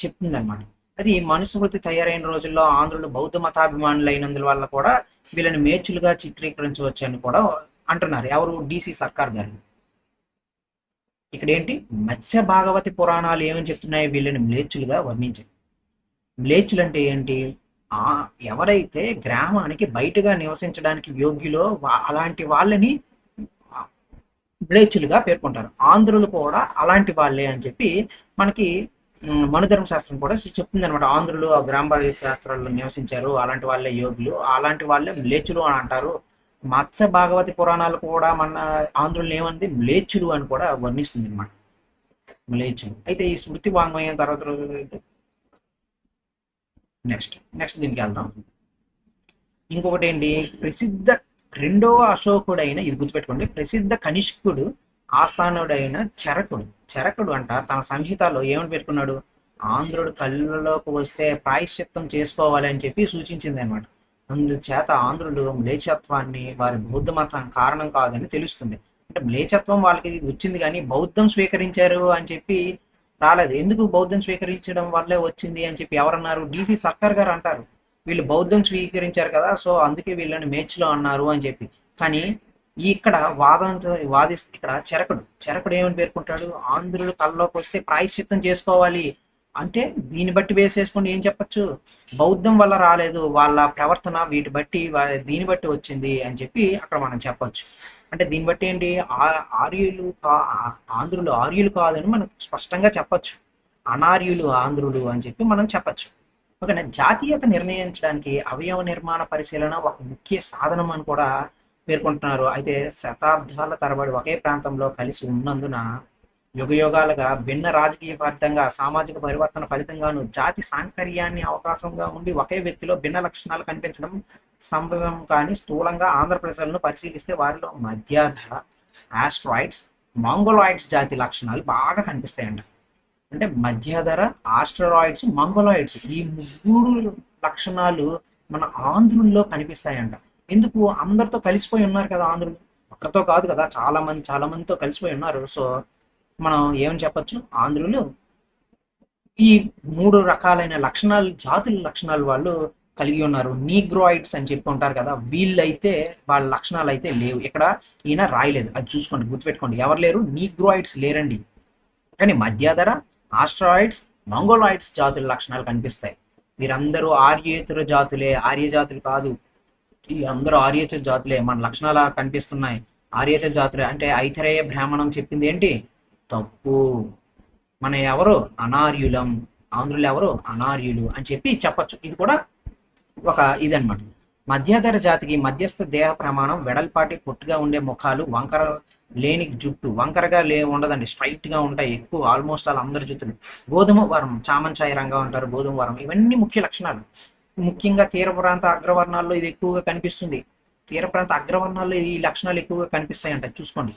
[SPEAKER 1] చెప్తుంది అనమాట. అది మనుస్మృతి తయారైన రోజుల్లో ఆంధ్రులు బౌద్ధ మతాభిమానులు అయినందుల వల్ల కూడా వీళ్ళని మేచ్చులుగా చిత్రీకరించవచ్చు అని కూడా అంటున్నారు. ఎవరు? డిసి సర్కార్ గారు. ఇక్కడ ఏంటి? మత్స్య భాగవతి పురాణాలు ఏమని చెప్తున్నాయి? వీళ్ళని మ్లేచ్చులుగా వర్ణించాయి. మ్లేచ్చులు అంటే ఏంటి? ఎవరైతే గ్రామానికి బయటగా నివసించడానికి యోగ్యులో అలాంటి వాళ్ళని మ్లేచ్చులుగా పేర్కొంటారు. ఆంధ్రులు కూడా అలాంటి వాళ్ళే అని చెప్పి మనకి మనుధర్మ శాస్త్రం కూడా చెప్తుంది అనమాట. ఆంధ్రులు ఆ గ్రామ శాస్త్రాల్లో నివసించారు, అలాంటి వాళ్ళే యోగులు, అలాంటి వాళ్ళే మ్లేచ్చులు అని అంటారు. మత్స్య భాగవతి పురాణాలు కూడా మన ఆంధ్రులు ఏమంది? మ్లేచ్చులు అని కూడా వర్ణిస్తుంది అనమాట. మ్లేచ్చులు. అయితే ఈ స్మృతి వాంగ్మయం తర్వాత నెక్స్ట్ దీనికి వెళ్దాం. ఇంకొకటి ఏంటి? ప్రసిద్ధ రెండవ అశోకుడైన, ఇది గుర్తుపెట్టుకోండి, ప్రసిద్ధ కనిష్కుడు ఆస్థానుడైన చరకుడు అంట తన సంహితలో ఏమని పెట్టుకున్నాడు? ఆంధ్రుడు కళ్ళలోకి వస్తే ప్రాయశ్చిత్తం చేసుకోవాలి అని చెప్పి సూచించింది అనమాట. అందుచేత ఆంధ్రులు మ్లేచ్ఛత్వాన్ని వారి బౌద్ధ మతం కారణం కాదని తెలుస్తుంది. అంటే మ్లేచ్ఛత్వం వాళ్ళకి వచ్చింది కానీ బౌద్ధం స్వీకరించారు అని చెప్పి రాలేదు. ఎందుకు బౌద్ధం స్వీకరించడం వల్లే వచ్చింది అని చెప్పి ఎవరన్నారు? డిసి సర్కార్ గారు అంటారు. వీళ్ళు బౌద్ధం స్వీకరించారు కదా, సో అందుకే వీళ్ళని మేచ్లో అన్నారు అని చెప్పి. కానీ ఇక్కడ ఇక్కడ చెరకుడు ఏమని పేర్కొంటాడు? ఆంధ్రులు కళ్ళలోకి వస్తే ప్రాయశ్చిత్తం చేసుకోవాలి అంటే దీన్ని బట్టి వేసేసుకుని ఏం చెప్పచ్చు? బౌద్ధం వల్ల రాలేదు, వాళ్ళ ప్రవర్తన వీటి బట్టి దీన్ని బట్టి వచ్చింది అని చెప్పి అక్కడ మనం చెప్పచ్చు. అంటే దీన్ని బట్టి ఏంటి? ఆంధ్రులు ఆర్యులు కాదని మనం స్పష్టంగా చెప్పచ్చు. అనార్యులు ఆంధ్రులు అని చెప్పి మనం చెప్పచ్చు. ఓకేనా? జాతీయత నిర్ణయించడానికి అవయవ నిర్మాణ పరిశీలన ఒక ముఖ్య సాధనం అని కూడా పేర్కొంటున్నారు. అయితే శతాబ్దాల తరబడి ఒకే ప్రాంతంలో కలిసి ఉన్నందున యుగయుగాలుగా భిన్న రాజకీయ ఫలితంగా సామాజిక పరివర్తన ఫలితంగాను జాతి సాంకర్యాన్ని అవకాశంగా ఉండి ఒకే వ్యక్తిలో భిన్న లక్షణాలు కనిపించడం సంభవం. కానీ స్థూలంగా ఆంధ్ర ప్రజలను పరిశీలిస్తే వారిలో మధ్యాధర, ఆస్ట్రాయిడ్స్, మంగోలాయిడ్స్ జాతి లక్షణాలు బాగా కనిపిస్తాయంట. అంటే మధ్యాధర, ఆస్ట్రాయిడ్స్, మంగోలాయిడ్స్ ఈ ముగ్గురు లక్షణాలు మన ఆంధ్రుల్లో కనిపిస్తాయంట. ఎందుకు? అందరితో కలిసిపోయి ఉన్నారు కదా ఆంధ్రులు, ఒకరితో కాదు కదా, చాలా మందితో కలిసిపోయి ఉన్నారు. సో మనం ఏమని చెప్పొచ్చు, ఆంధ్రులు ఈ మూడు రకాలైన లక్షణాలు, జాతుల లక్షణాలు వాళ్ళు కలిగి ఉన్నారు. నీగ్రోయిడ్స్ అని చెప్పి ఉంటారు కదా, వీళ్ళైతే వాళ్ళ లక్షణాలు అయితే లేవు. ఇక్కడ ఈయన రాయలేదు, అది చూసుకోండి, గుర్తుపెట్టుకోండి. ఎవరు లేరు? నీగ్రోయిడ్స్ లేరండి. కానీ మధ్యాధర, ఆస్ట్రాయిడ్స్, మంగోలాయిడ్స్ జాతుల లక్షణాలు కనిపిస్తాయి. వీరందరూ ఆర్యేతర జాతులే, ఆర్య జాతులు కాదు. ఈ అందరూ ఆర్యేతర జాతులే, మన లక్షణాలు కనిపిస్తున్నాయి. ఆర్యేతర జాతులే అంటే ఐతరేయ బ్రాహ్మణం చెప్పింది ఏంటి? తప్పు. మన ఎవరు? అనార్యులం. ఆంధ్రులు ఎవరు? అనార్యులు అని చెప్పి చెప్పచ్చు. ఇది కూడా ఒక ఇదనమాట. మధ్యాధర జాతికి మధ్యస్థ దేహ ప్రమాణం, వెడల్పాటి పొట్టుగా ఉండే ముఖాలు, వంకర లేని జుట్టు, వంకరగా ఉండదండి, స్ట్రైట్ గా ఉంటాయి ఎక్కువ, ఆల్మోస్ట్ ఆల్ అందరి జుట్టులు. గోధుమ వరం, చామంచాయి రంగా ఉంటారు, గోధుమ వరం. ఇవన్నీ ముఖ్య లక్షణాలు. ముఖ్యంగా తీర ప్రాంత అగ్రవర్ణాల్లో ఇది ఎక్కువగా కనిపిస్తుంది. తీర ప్రాంత అగ్రవర్ణాల్లో ఈ లక్షణాలు ఎక్కువగా కనిపిస్తాయంట, చూసుకోండి.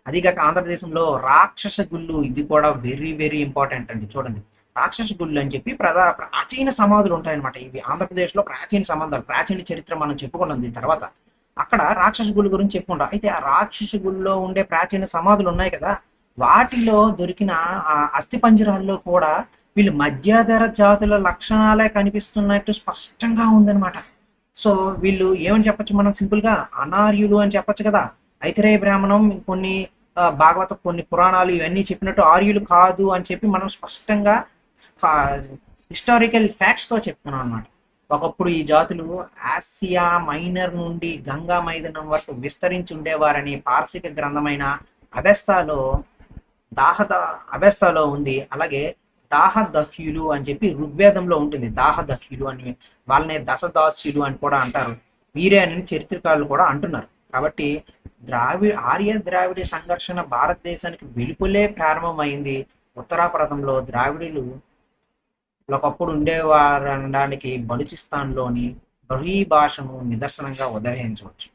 [SPEAKER 1] అదిగాక ఆంధ్రదేశంలో రాక్షస గుళ్ళు, ఇది కూడా వెరీ వెరీ ఇంపార్టెంట్ అండి. చూడండి, రాక్షస గుళ్ళు అని చెప్పి ప్రాచీన సమాధులు ఉంటాయన్నమాట. ఇవి ఆంధ్రప్రదేశ్లో ప్రాచీన సమాధాలు, ప్రాచీన చరిత్ర మనం చెప్పుకున్నాం. దీని తర్వాత అక్కడ రాక్షస గుళ్ళు గురించి చెప్పుకుంటాం. అయితే ఆ రాక్షస గుళ్ళలో ఉండే ప్రాచీన సమాధులు ఉన్నాయి కదా, వాటిలో దొరికిన ఆ అస్థి పంజరాల్లో కూడా వీళ్ళు మధ్యాధర జాతుల లక్షణాలే కనిపిస్తున్నట్టు స్పష్టంగా ఉందన్నమాట. సో వీళ్ళు ఏమని చెప్పచ్చు మనం? సింపుల్ గా అనార్యులు అని చెప్పచ్చు కదా. ఐతిరేయ బ్రాహ్మణం, కొన్ని భాగవత, కొన్ని పురాణాలు ఇవన్నీ చెప్పినట్టు ఆర్యులు కాదు అని చెప్పి మనం స్పష్టంగా హిస్టారికల్ ఫ్యాక్ట్స్ తో చెప్తున్నాం అనమాట. ఒకప్పుడు ఈ జాతులు ఆసియా మైనర్ నుండి గంగా మైదానం వరకు విస్తరించి ఉండేవారని పార్శిక గ్రంథమైన అవెస్తాలో అవెస్తాలో ఉంది. అలాగే దాహదహ్యులు అని చెప్పి ఋగ్వేదంలో ఉంటుంది. దాహదహ్యులు అని, వాళ్ళని దశదాస్యులు అని కూడా అంటారు. వీరే అని చరిత్రకారులు కూడా అంటున్నారు. కాబట్టి ఆర్య ద్రావిడ సంఘర్షణ భారతదేశానికి వెలుపలే ప్రారంభమైంది. ఉత్తరాపథంలో ద్రావిడులు ఒకప్పుడు ఉండేవారనడానికి బలూచిస్తాన్లోని బహీ భాషను నిదర్శనంగా ఉదహరించవచ్చు.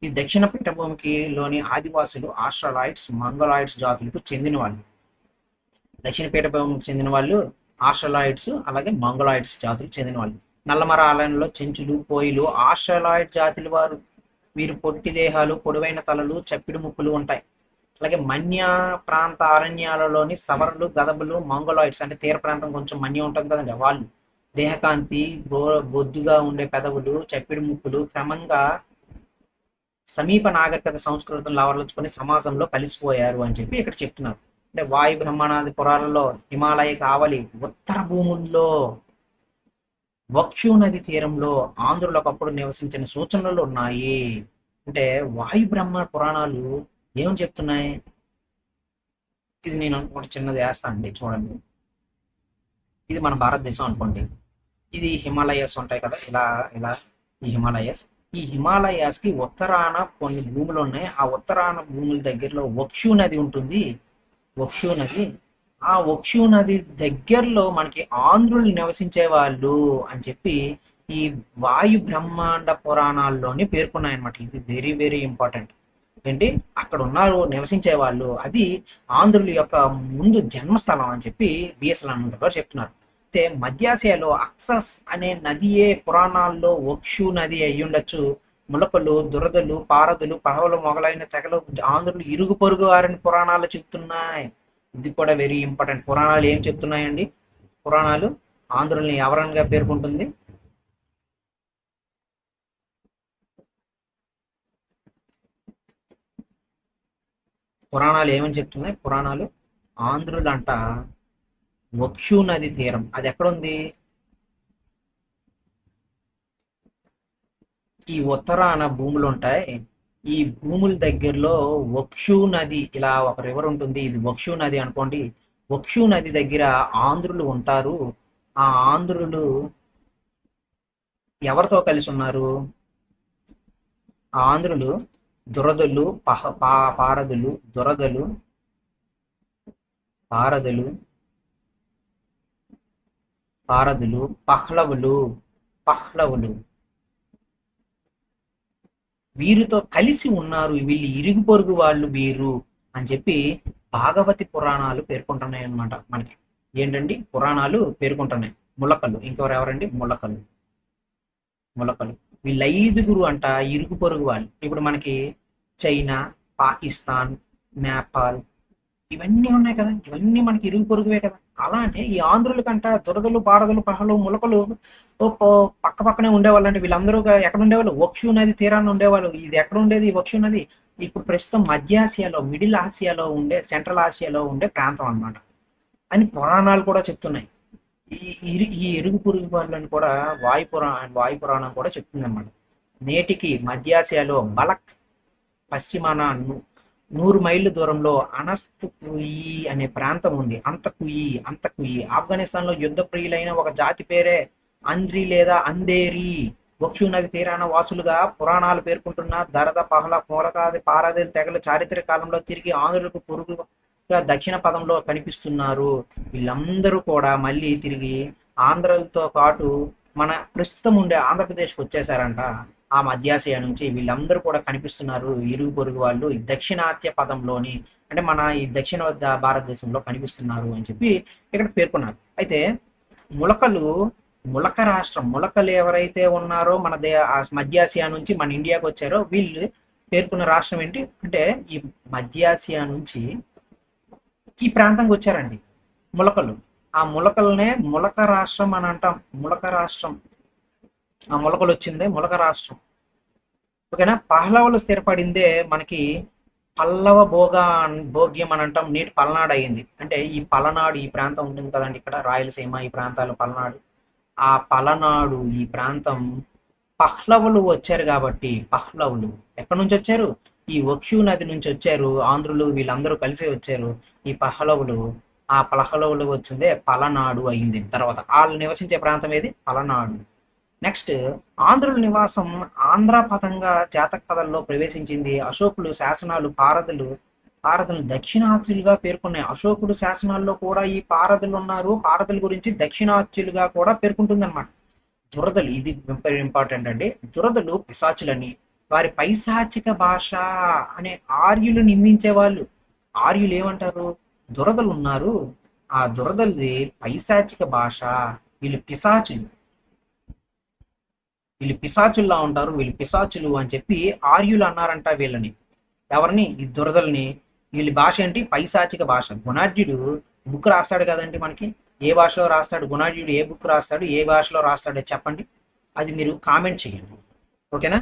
[SPEAKER 1] ఈ దక్షిణ పీఠభూమికిలోని ఆదివాసులు ఆస్ట్రలాయిడ్స్, మంగోలాయిడ్స్ జాతులకు చెందిన వాళ్ళు. దక్షిణ పీఠభూమికి చెందిన వాళ్ళు ఆస్ట్రలాయిడ్స్, అలాగే మంగోలాయిడ్స్ జాతులకు చెందిన వాళ్ళు. నల్లమర ఆలయంలో చెంచులు, పోయిలు ఆస్ట్రలాయిడ్ జాతుల వారు. వీరు పొట్టి దేహాలు, పొడవైన తలలు, చప్పిడి ముక్కులు ఉంటాయి. అలాగే మన్య ప్రాంత అరణ్యాలలోని సవరలు, గదబులు మంగోలాయిడ్స్, అంటే తీర ప్రాంతం కొంచెం మన్య ఉంటుంది కదండి, వాళ్ళు. దేహకాంతి, బొద్దుగా ఉండే పెదవులు, చప్పిడి ముక్కులు క్రమంగా సమీప నాగరికత సంస్కృతులను లవరలుచుకొని సమాజంలో కలిసిపోయారు అని చెప్పి ఇక్కడ చెప్తున్నారు. అంటే వాయు బ్రహ్మణాది పురాలలో హిమాలయ కావలి ఉత్తర భూముల్లో వక్షు నది తీరంలో ఆంధ్రులు ఒకప్పుడు నివసించిన సూచనలు ఉన్నాయి. అంటే వాయు బ్రహ్మ పురాణాలు ఏమని చెప్తున్నాయి? ఇది నేను ఒకటి చిన్నది వేస్తాను అండి, చూడండి. ఇది మన భారతదేశం అనుకోండి. ఇది హిమాలయస్ ఉంటాయి కదా, ఇలా ఇలా ఈ హిమాలయాస్ కి ఉత్తరాన కొన్ని భూములు ఉన్నాయి. ఆ ఉత్తరాన భూముల దగ్గరలో వక్షు నది ఉంటుంది. వక్షు నది, ఆ వక్షు నది దగ్గరలో మనకి ఆంధ్రులు నివసించే వాళ్ళు అని చెప్పి ఈ వాయు బ్రహ్మాండ పురాణాల్లోనే పేర్కొన్నాయన్నమాట. ఇది వెరీ వెరీ ఇంపార్టెంట్. ఏంటి? అక్కడ ఉన్నారు నివసించే వాళ్ళు, అది ఆంధ్రుల యొక్క ముందు జన్మస్థలం అని చెప్పి బిఎస్ఎల్ హనుమంతు గారు చెప్తున్నారు. అయితే మధ్యాసియాలో అక్సస్ అనే నదియే పురాణాల్లో వక్షు నది అయ్యుండొచ్చు. ములకలు, దురదలు, పారదులు, పహవలు మొదలైన తెగలు ఆంధ్రులు ఇరుగు పొరుగు వారిని పురాణాలు చెప్తున్నాయి. ఇది కూడా వెరీ ఇంపార్టెంట్. పురాణాలు ఏం చెప్తున్నాయండి? పురాణాలు ఆంధ్రుల్ని ఎవరనగా పేర్కొంటుంది? పురాణాలు ఏమని చెప్తున్నాయి? పురాణాలు ఆంధ్రులంట వక్షు నది తీరం, అది ఎక్కడుంది? ఈ ఉత్తరాన భూములు ఉంటాయి. ఈ భూముల దగ్గరలో వక్షు నది, ఇలా ఒక రివర్ ఉంటుంది, ఇది వక్షు నది అనుకోండి. వక్షు నది దగ్గర ఆంధ్రులు ఉంటారు. ఆ ఆంధ్రులు ఎవరితో కలిసి ఉన్నారు? ఆ ఆంధ్రులు దురదలు, పారదులు, దురదలు, పారదులు, పారదులు, పహ్లవులు, పహ్లవులు వీరితో కలిసి ఉన్నారు, వీళ్ళు ఇరుగు పొరుగు వాళ్ళు వీరు అని చెప్పి భాగవతి పురాణాలు పేర్కొంటున్నాయి అన్నమాట. మనకి ఏంటండి పురాణాలు పేర్కొంటున్నాయి. ములకలు ఇంకెవరు ఎవరండి? ములకలు. ములకలు వీళ్ళ ఐదుగురు అంట ఇరుగు పొరుగు వాళ్ళు. ఇప్పుడు మనకి చైనా, పాకిస్తాన్, నేపాల్ ఇవన్నీ ఉన్నాయి కదా, ఇవన్నీ మనకి ఇరుగు పొరుగువే కదా. అలానే ఈ ఆంధ్రుల కంట దురదలు, పారదలు, పహలు, ములకలు పక్క పక్కనే ఉండేవాళ్ళు. అంటే వీళ్ళందరూ ఎక్కడ ఉండేవాళ్ళు? వక్షు నది తీరాన్ని ఉండేవాళ్ళు. ఇది ఎక్కడ ఉండేది ఈ వక్షు నది? ఇప్పుడు ప్రస్తుతం మధ్య ఆసియాలో, మిడిల్ ఆసియాలో ఉండే, సెంట్రల్ ఆసియాలో ఉండే ప్రాంతం అన్నమాట అని పురాణాలు కూడా చెప్తున్నాయి. ఈ ఎరుగు పురుగు వాళ్ళని కూడా వాయు పురాణం కూడా చెప్తుంది అనమాట. నేటికి మధ్యాసియాలో బలక్ పశ్చిమాన 100 మైళ్ళ దూరంలో అనస్త్ కుయి అనే ప్రాంతం ఉంది. అంతకుయి ఆఫ్ఘనిస్తాన్ లో యుద్ధ ప్రియులైన ఒక జాతి పేరే అంద్రి లేదా అందేరి. వక్షు నది తీరాన వాసులుగా పురాణాలు పేర్కొంటున్న దరద, పహల, మూలకాది, పారాది తెగలు చారిత్రక కాలంలో తిరిగి ఆంధ్రులకు పొరుగుగా దక్షిణ పదంలో కనిపిస్తున్నారు. వీళ్ళందరూ కూడా మళ్ళీ తిరిగి ఆంధ్రలతో పాటు మన ప్రస్తుతం ఉండే ఆంధ్రప్రదేశ్కి వచ్చేసారంట. ఆ మధ్యాసియా నుంచి వీళ్ళందరూ కూడా కనిపిస్తున్నారు, ఇరుగు పొరుగు వాళ్ళు ఈ దక్షిణాత్య పదంలోని, అంటే మన ఈ దక్షిణ భారతదేశంలో కనిపిస్తున్నారు అని చెప్పి ఇక్కడ పేర్కొన్నారు. అయితే ములకలు, ములక రాష్ట్రం, ములకలు ఎవరైతే ఉన్నారో మన మధ్యాసియా నుంచి మన ఇండియాకి వచ్చారో వీళ్ళు పేర్కొన్న రాష్ట్రం ఏంటి అంటే ఈ మధ్యాసియా నుంచి ఈ ప్రాంతంకి వచ్చారండి ములకలు. ఆ ములకలనే ములక రాష్ట్రం అని అంటాం. ములక రాష్ట్రం, ఆ ములకలు వచ్చిందే ములక రాష్ట్రం. ఓకేనా. పహలవులు స్థిరపడిందే మనకి పల్లవ భోగ్యం అని అంటాం. నేటి పలనాడు అయింది. అంటే ఈ పలనాడు, ఈ ప్రాంతం ఉంటుంది కదండి ఇక్కడ రాయలసీమ, ఈ ప్రాంతాలు పలనాడు. ఆ పలనాడు ఈ ప్రాంతం పహ్లవులు వచ్చారు కాబట్టి, పహ్లవులు ఎక్కడి నుంచి వచ్చారు? ఈ వక్షు నది నుంచి వచ్చారు. ఆంధ్రులు వీళ్ళందరూ కలిసి వచ్చారు. ఈ పహ్లవులు, ఆ పహ్లవులు వచ్చిందే పలనాడు అయింది. తర్వాత వాళ్ళు నివసించే ప్రాంతం ఏది? పలనాడు. నెక్స్ట్ ఆంధ్రుల నివాసం ఆంధ్ర పదంగా జాతక కథల్లో ప్రవేశించింది. అశోకులు శాసనాలు పారదులు దక్షిణాత్యులుగా పేర్కొన్నాయి. అశోకుడు శాసనాల్లో కూడా ఈ పారదులు ఉన్నారు. పారదుల గురించి దక్షిణాత్యులుగా కూడా పేర్కొంటుంది అనమాట. దురదలు, ఇది ఇంపార్టెంట్ అండి. దురదలు పిశాచులని, వారి పైశాచిక భాష అనే ఆర్యులు నిందించే వాళ్ళు. ఆర్యులు ఏమంటారు? దురదలు ఉన్నారు, ఆ దురదలది పైశాచిక భాష, వీళ్ళు పిశాచులు, వీళ్ళు పిశాచుల్లా ఉంటారు, వీళ్ళు పిశాచులు అని చెప్పి ఆర్యులు అన్నారంట వీళ్ళని. ఎవరిని? ఈ దురదల్ని. వీళ్ళ భాష ఏంటి? పైశాచిక భాష. గుణాఢ్యుడు బుక్ రాస్తాడు కదండి మనకి. ఏ భాషలో రాస్తాడు గుణాఢ్యుడు? ఏ బుక్ రాస్తాడు? ఏ భాషలో రాస్తాడో చెప్పండి, అది మీరు కామెంట్ చేయండి. ఓకేనా.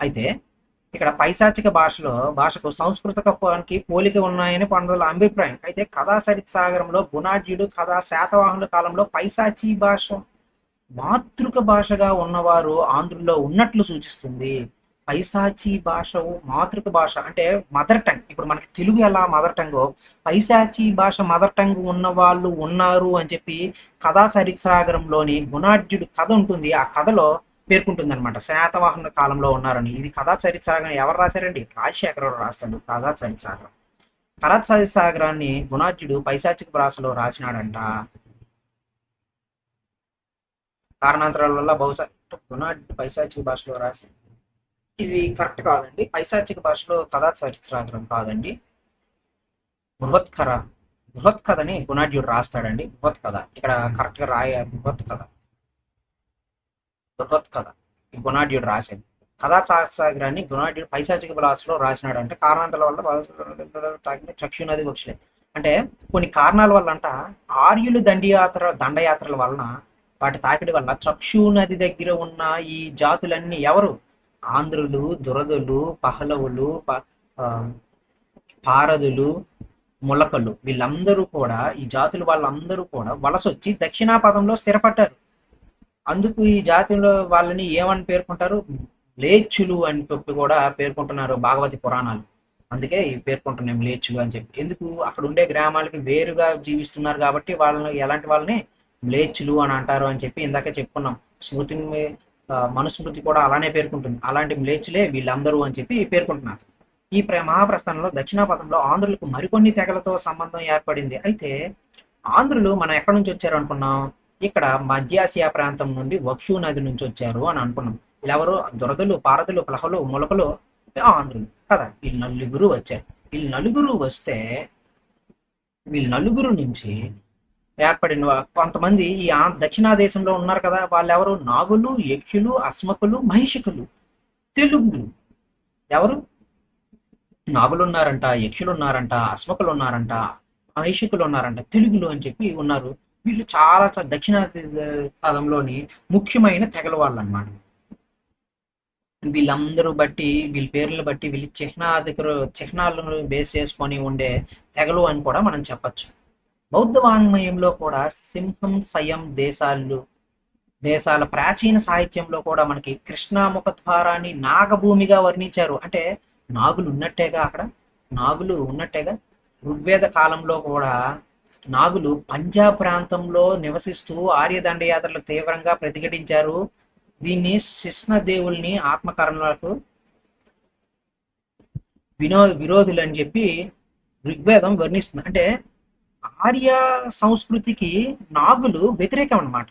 [SPEAKER 1] అయితే ఇక్కడ పైశాచిక భాషకు సంస్కృతకి పోలిక ఉన్నాయని పండుగల అభిప్రాయం. అయితే కథా సరిత్ సాగరంలో గుణాఢ్యుడు శాతవాహనుల కాలంలో పైశాచి భాష మాతృక భాషగా ఉన్నవారు ఆంధ్రుల్లో ఉన్నట్లు సూచిస్తుంది. పైశాచి భాష మాతృక భాష అంటే మదర్ టంగ్. ఇప్పుడు మనకి తెలుగు ఎలా మదర్ టంగో, పైశాచి భాష మదర్ టంగ్ ఉన్న వాళ్ళు ఉన్నారు అని చెప్పి కథా సరిత్సాగరంలోని గుణాఢ్యుడు కథ ఉంటుంది. ఆ కథలో పేర్కొంటుంది అనమాట, శాతవాహన కాలంలో ఉన్నారని. ఇది కథా సరిత్సాగరం ఎవరు రాశారండి? రాజశేఖరరావు రాస్తాడు కథా సరిత్సాగరం. కథా సరిత్సాగరాన్ని గుణాఢ్యుడు పైశాచిక భాషలో రాసినాడంట. కారణాంతరాల వల్ల బహుశా గుణాఢ్యుడు పైశాచిక భాషలో రాసి, ఇది కరెక్ట్ కాదండి. పైశాచిక భాషలో కథా చరిత్రాగ్రం కాదండి. బృహత్ కథని గుణాఢ్యుడు రాస్తాడండి. బృహత్ కథ ఇక్కడ కరెక్ట్ గా బృహత్ కథ గుణాఢ్యుడు రాసేది. కథా సాగరాన్ని గుణాఢ్యుడు పైశాచిక భాషలో రాసినాడు. అంటే కారణాంతరాల వల్ల చక్షు నది వక్షులే, అంటే కొన్ని కారణాల వల్ల అంట ఆర్యులు దండయాత్రల వలన, వాటి తాకిడి వల్ల చక్షు నది దగ్గర ఉన్న ఈ జాతులన్నీ ఎవరు? ఆంధ్రులు, దురదలు, పహలవులు, పారదులు, ములకలు, వీళ్ళందరూ కూడా, ఈ జాతులు వాళ్ళందరూ కూడా వలసొచ్చి దక్షిణాపదంలో స్థిరపడ్డారు. అందుకు ఈ జాతిలో వాళ్ళని ఏమని పేర్కొంటారు? మ్లేచ్చులు అని చెప్పి కూడా పేర్కొంటున్నారు భాగవతి పురాణాలు. అందుకే పేర్కొంటున్నాం మ్లేచ్చులు అని చెప్పి. ఎందుకు? అక్కడ ఉండే గ్రామాలకి వేరుగా జీవిస్తున్నారు కాబట్టి వాళ్ళని, ఎలాంటి వాళ్ళని మ్లేచ్చులు అని అంటారు అని చెప్పి ఇందాక చెప్పుకున్నాం. స్మృతి మనుస్మృతి కూడా అలానే పేర్కొంటుంది. అలాంటి మ్లేచ్చులే వీళ్ళందరూ అని చెప్పి పేర్కొంటున్నారు. ఈ మహాప్రస్థానంలో దక్షిణాపథంలో ఆంధ్రులకు మరికొన్ని తెగలతో సంబంధం ఏర్పడింది. అయితే ఆంధ్రులు మనం ఎక్కడి నుంచి వచ్చారు అనుకున్నాం? ఇక్కడ మధ్యాసియా ప్రాంతం నుండి వక్షు నది నుంచి వచ్చారు అని అనుకున్నాం. వీళ్ళెవరు? దురదలు, పారదులు, ప్లహలు, ములకలు ఆంధ్రులు కదా. వీళ్ళు నలుగురు వచ్చారు. వీళ్ళు నలుగురు వస్తే వీళ్ళు నలుగురు నుంచి ఏర్పడిన కొంతమంది ఈ దక్షిణా దేశంలో ఉన్నారు కదా, వాళ్ళు ఎవరు? నాగులు, యక్షులు, అస్మకులు, మహిషికులు, తెలుగులు. ఎవరు? నాగులు ఉన్నారంట, యక్షులు ఉన్నారంట, అస్మకులు ఉన్నారంట, మహిషికులు ఉన్నారంట, తెలుగులు అని చెప్పి ఉన్నారు. వీళ్ళు చాలా దక్షిణ పదంలోని ముఖ్యమైన తెగల వాళ్ళు అన్నమాట. వీళ్ళందరూ బట్టి వీళ్ళ పేర్లను బట్టి వీళ్ళు చిహ్నాలను బేస్ చేసుకొని ఉండే తెగలు అని కూడా మనం చెప్పచ్చు. బౌద్ధ వాంగ్మయంలో కూడా సింహం సయం దేశాల ప్రాచీన సాహిత్యంలో కూడా మనకి కృష్ణా ముఖద్వారాన్ని నాగభూమిగా వర్ణించారు. అంటే నాగులు ఉన్నట్టేగా, అక్కడ నాగులు ఉన్నట్టేగా. ఋగ్వేద కాలంలో కూడా నాగులు పంజాబ్ ప్రాంతంలో నివసిస్తూ ఆర్య దండయాత్రలు తీవ్రంగా ప్రతిఘటించారు. దీన్ని శిష్ణదేవుల్ని ఆత్మకరణలకు విరోధులు అని చెప్పి ఋగ్వేదం వర్ణిస్తుంది. అంటే ఆర్య సంస్కృతికి నాగులు వ్యతిరేకం అన్నమాట.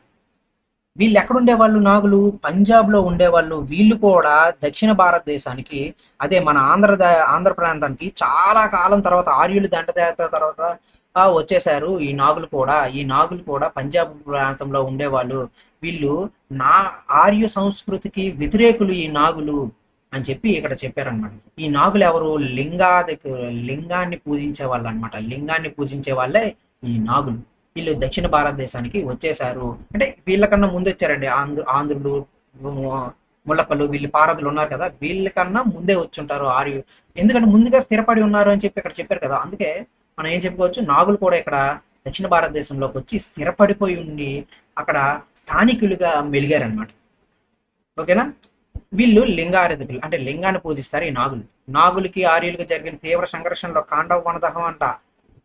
[SPEAKER 1] వీళ్ళు ఎక్కడుండేవాళ్ళు? నాగులు పంజాబ్లో ఉండేవాళ్ళు. వీళ్ళు కూడా దక్షిణ భారతదేశానికి, అదే మన ఆంధ్ర ప్రాంతానికి చాలా కాలం తర్వాత, ఆర్యులు దండయాత్ర తర్వాత వచ్చేసారు. ఈ నాగులు కూడా పంజాబ్ ప్రాంతంలో ఉండేవాళ్ళు. వీళ్ళు ఆర్య సంస్కృతికి వ్యతిరేకులు ఈ నాగులు అని చెప్పి ఇక్కడ చెప్పారనమాట. ఈ నాగులు ఎవరు? లింగాన్ని పూజించే వాళ్ళు అనమాట. లింగాన్ని పూజించే వాళ్ళే ఈ నాగులు. వీళ్ళు దక్షిణ భారతదేశానికి వచ్చేసారు. అంటే వీళ్ళకన్నా ముందు వచ్చారండి. ఆంధ్రులు, ముళ్ళకలు, వీళ్ళు పారదులు ఉన్నారు కదా, వీళ్ళకన్నా ముందే వచ్చుంటారు ఆర్యు. ఎందుకంటే ముందుగా స్థిరపడి ఉన్నారు అని చెప్పి ఇక్కడ చెప్పారు కదా. అందుకే మనం ఏం చెప్పుకోవచ్చు? నాగులు కూడా ఇక్కడ దక్షిణ భారతదేశంలోకి వచ్చి స్థిరపడిపోయి ఉండి అక్కడ స్థానికులుగా మెలిగారనమాట. ఓకేనా? వీళ్ళు లింగారాధకులు, అంటే లింగాన్ని పూజిస్తారు ఈ నాగులు. నాగులకి ఆర్యులకి జరిగిన తీవ్ర సంఘర్షణలో కాండవ వనదహం అంట,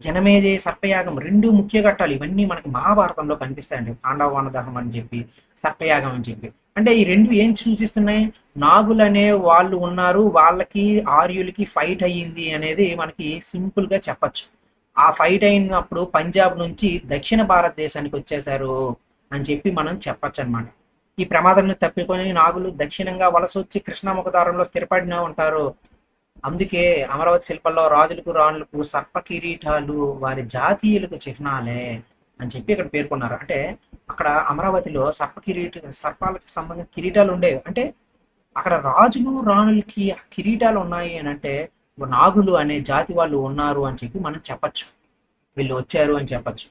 [SPEAKER 1] జనమేజయ సర్పయాగం రెండు ముఖ్య ఘట్టాలు. ఇవన్నీ మనకి మహాభారతంలో కనిపిస్తాయండి. కాండవ వనదహం అని చెప్పి, సర్పయాగం అని చెప్పి. అంటే ఈ రెండు ఏం సూచిస్తున్నాయి? నాగులు అనే వాళ్ళు ఉన్నారు, వాళ్ళకి ఆర్యులకి ఫైట్ అయ్యింది అనేది మనకి సింపుల్ గా చెప్పచ్చు. ఆ ఫైట్ అయినప్పుడు పంజాబ్ నుంచి దక్షిణ భారతదేశానికి వచ్చేసారు అని చెప్పి మనం చెప్పచ్చు అనమాట. ఈ ప్రమాదాన్ని తప్పికొని నాగులు దక్షిణంగా వలస వచ్చి కృష్ణాముఖదారంలో స్థిరపడిన ఉంటారు. అందుకే అమరావతి శిల్పంలో రాజులకు, రాణులకు సర్ప కిరీటాలు వారి జాతీయులకు చిహ్నాలే అని చెప్పి ఇక్కడ పేర్కొన్నారు. అంటే అక్కడ అమరావతిలో సర్పాలకు సంబంధించిన కిరీటాలు ఉండేవి. అంటే అక్కడ రాజులు, రాణులకి కిరీటాలు ఉన్నాయి అని అంటే నాగులు అనే జాతి వాళ్ళు ఉన్నారు అని చెప్పి మనం చెప్పచ్చు. వీళ్ళు వచ్చారు అని చెప్పచ్చు.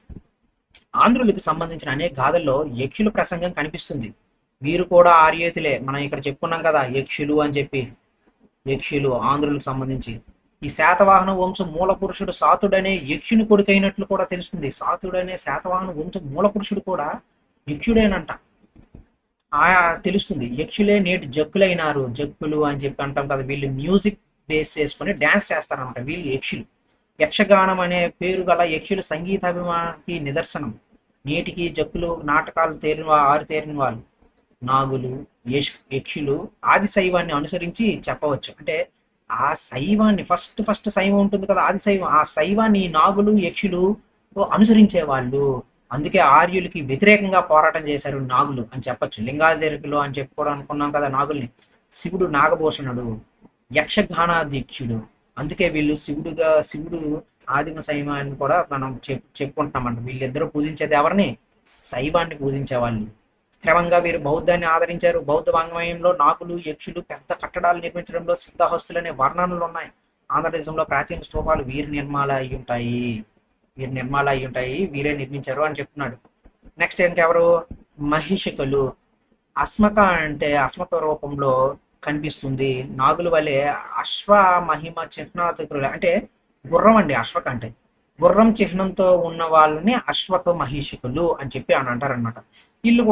[SPEAKER 1] ఆంధ్రులకు సంబంధించిన అనేక గాథల్లో యక్షుల ప్రసంగం కనిపిస్తుంది. వీరు కూడా ఆర్యేతులే. మనం ఇక్కడ చెప్పుకున్నాం కదా యక్షులు అని చెప్పి. యక్షులు ఆంధ్రులకు సంబంధించి. ఈ శాతవాహన వంశం మూల పురుషుడు సాతుడనే యక్షుని కొడుకైనట్లు కూడా తెలుస్తుంది. సాతుడనే శాతవాహన వంశం మూల పురుషుడు కూడా యక్షుడేనంట తెలుస్తుంది. యక్షులే నేటి జక్కులైనారు. జక్కులు అని చెప్పి అంటాం కదా. వీళ్ళు మ్యూజిక్ బేస్ చేసుకుని డ్యాన్స్ చేస్తారనమాట. వీళ్ళు యక్షులు. యక్షగానం అనే పేరు గల యక్షులు సంగీతాభిమానానికి నిదర్శనం. నేటికి జక్కులు నాటకాలు ఆరుతేరిన వాళ్ళు నాగులు, యక్షులు ఆది శైవాన్ని అనుసరించి చెప్పవచ్చు. అంటే ఆ శైవాన్ని ఫస్ట్ శైవం ఉంటుంది కదా, ఆది శైవం. ఆ శైవాన్ని నాగులు, యక్షులు అనుసరించే వాళ్ళు. అందుకే ఆర్యులకి వ్యతిరేకంగా పోరాటం చేశారు నాగులు అని చెప్పచ్చు. లింగాదేరుకులు అని చెప్పుకోవడం అనుకున్నాం కదా నాగుల్ని. శివుడు నాగభూషణుడు, యక్షగానాధ్యక్షుడు. అందుకే వీళ్ళు శివుడు ఆదిమ శైవాన్ని కూడా మనం చెప్పుకుంటున్నామంట. వీళ్ళిద్దరూ పూజించేది ఎవరిని? శైవాన్ని పూజించే వాళ్ళు. క్రమంగా వీరు బౌద్ధాన్ని ఆదరించారు. బౌద్ధ వాంగ్మయంలో నాగులు, యక్షులు పెద్ద కట్టడాలు నిర్మించడంలో సిద్ధహస్తులు అనే వర్ణనలు ఉన్నాయి. ఆంధ్రదేశంలో ప్రాచీన స్తూపాలు వీరి నిర్మాణ అయి ఉంటాయి. వీరే నిర్మించారు అని చెప్తున్నాడు. నెక్స్ట్ ఇంకెవరు? మహిషికులు. అస్మక రూపంలో కనిపిస్తుంది. నాగుల వలె అశ్వ మహిమ చిహ్నాధికులు, అంటే గుర్రం అండి. అశ్వక అంటే గుర్రం చిహ్నంతో ఉన్న వాళ్ళని అశ్వక మహిషికులు అని చెప్పి అని అంటారనమాట. వీళ్ళు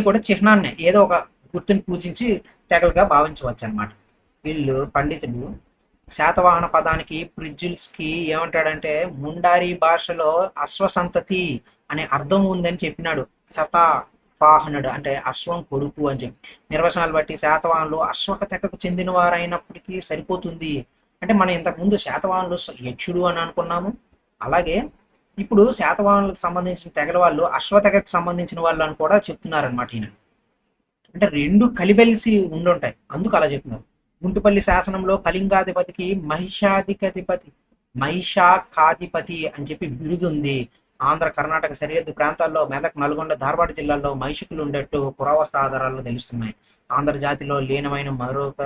[SPEAKER 1] కూడా చిహ్నాన్ని, ఏదో ఒక గుర్తుని పూజించి తెగలుగా భావించవచ్చు అనమాట. వీళ్ళు పండితులు. శాతవాహన పదానికి ప్రిజుల్స్కి ఏమంటాడంటే ముండారి భాషలో అశ్వసంతతి అనే అర్థం ఉందని చెప్పినాడు. వాహనుడు అంటే అశ్వం కొడుకు అని చెప్పి నిర్వచనాలు బట్టి శాతవాహనులు అశ్వక తెగకు చెందిన వారైనప్పటికీ సరిపోతుంది. అంటే మనం ఇంతకుముందు శాతవాహనులు యక్షుడు అని అనుకున్నాము. అలాగే ఇప్పుడు శాతవాహనులకు సంబంధించిన తెగల వాళ్ళు అశ్వతెగకు సంబంధించిన వాళ్ళు అని కూడా చెప్తున్నారనమాట ఈయన. అంటే రెండు కలిబెలిసి ఉండుంటాయి, అందుకు అలా చెప్తున్నారు. గుంటుపల్లి శాసనంలో కళింగాధిపతికి మహిషాఖాధిపతి అని చెప్పి బిరుదు ఉంది. ఆంధ్ర కర్ణాటక సరిహద్దు ప్రాంతాల్లో మెదక్, నల్గొండ, ధార్వాడ జిల్లాల్లో మహిషకులు ఉండేట్టు పురావస్తు ఆధారాలు తెలుస్తున్నాయి. ఆంధ్ర జాతిలో లీనమైన మరొక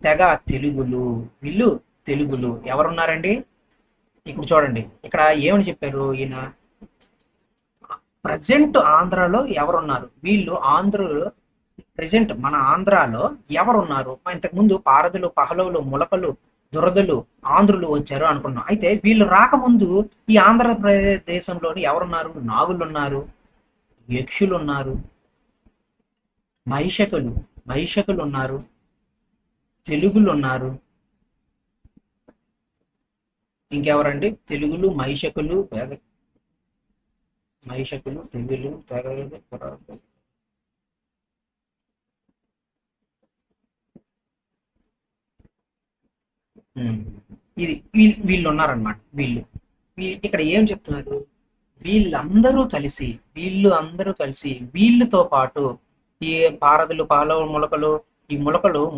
[SPEAKER 1] తెగ తెలుగులు. వీళ్ళు తెలుగులు ఎవరున్నారండి? ఇప్పుడు చూడండి, ఇక్కడ ఏమని చెప్పారు ఈయన, ప్రజెంట్ ఆంధ్రాలో ఎవరున్నారు, వీళ్ళు ఆంధ్రులు ప్రజెంట్ మన ఆంధ్రాలో ఎవరున్నారు. ఇంతకుముందు పారదులు, పహలవులు, ములకలు, దురదలు, ఆంధ్రులు వచ్చారు అనుకున్నాం. అయితే వీళ్ళు రాకముందు ఈ ఆంధ్రప్రదేశ్ దేశంలోని ఎవరున్నారు? నాగులు ఉన్నారు, యక్షులు ఉన్నారు, మహిషకులు ఉన్నారు, తెలుగులు ఉన్నారు. ఇంకెవరండి? తెలుగులు, మహిషకులు, తెలుగులు, ఇది వీళ్ళు ఉన్నారనమాట. వీళ్ళు ఇక్కడ ఏం చెప్తున్నారు, వీళ్ళందరూ కలిసి వీళ్ళతో పాటు ఈ పారదులు, పహలవ, ములకలు, ఈ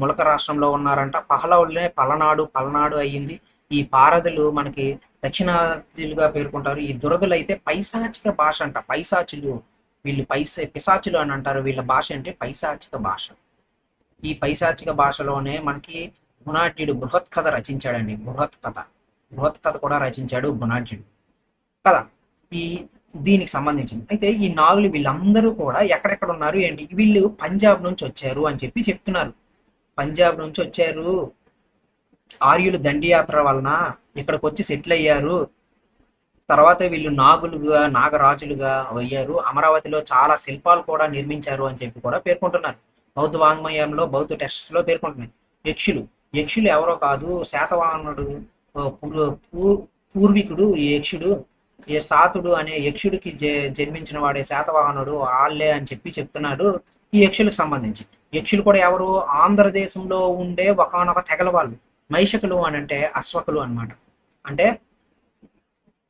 [SPEAKER 1] ములక రాష్ట్రంలో ఉన్నారంట. పహలవులనే పలనాడు అయ్యింది. ఈ పారదులు మనకి దక్షిణాదిలుగా పేర్కొంటారు. ఈ దురదులు అయితే పైశాచిక భాష అంట. పైశాచులు, వీళ్ళు పిశాచులు అని అంటారు. వీళ్ళ భాష అంటే పైశాచిక భాష. ఈ పైశాచిక భాషలోనే మనకి గుణాఢ్యుడు బృహత్ కథ రచించాడండి. బృహత్ కథ కూడా రచించాడు గుణాఢ్యుడు కదా, ఈ దీనికి సంబంధించింది. అయితే ఈ నాగులు వీళ్ళందరూ కూడా ఎక్కడెక్కడ ఉన్నారు ఏంటి, వీళ్ళు పంజాబ్ నుంచి వచ్చారు అని చెప్పి చెప్తున్నారు. పంజాబ్ నుంచి వచ్చారు, ఆర్యులు దండియాత్ర వలన ఇక్కడికి వచ్చి సెటిల్ అయ్యారు. తర్వాత వీళ్ళు నాగరాజులుగా అయ్యారు. అమరావతిలో చాలా శిల్పాలు కూడా నిర్మించారు అని చెప్పి కూడా పేర్కొంటున్నారు. బౌద్ధ వాంగ్మయంలో, బౌద్ధ టెక్స్ట్స్ లో పేర్కొంటున్నాయి. యక్షులు ఎవరో కాదు, శాతవాహనుడు పూర్వీకుడు ఈ యక్షుడు. ఏ సాతుడు అనే యక్షుడికి జన్మించిన వాడే శాతవాహనుడు, ఆళ్ళే అని చెప్పి చెప్తున్నాడు ఈ యక్షులకు సంబంధించి. యక్షులు కూడా ఎవరు? ఆంధ్రదేశంలో ఉండే ఒకనొక తెగల వాళ్ళు. మహిషకులు అని అంటే అశ్వకులు అనమాట. అంటే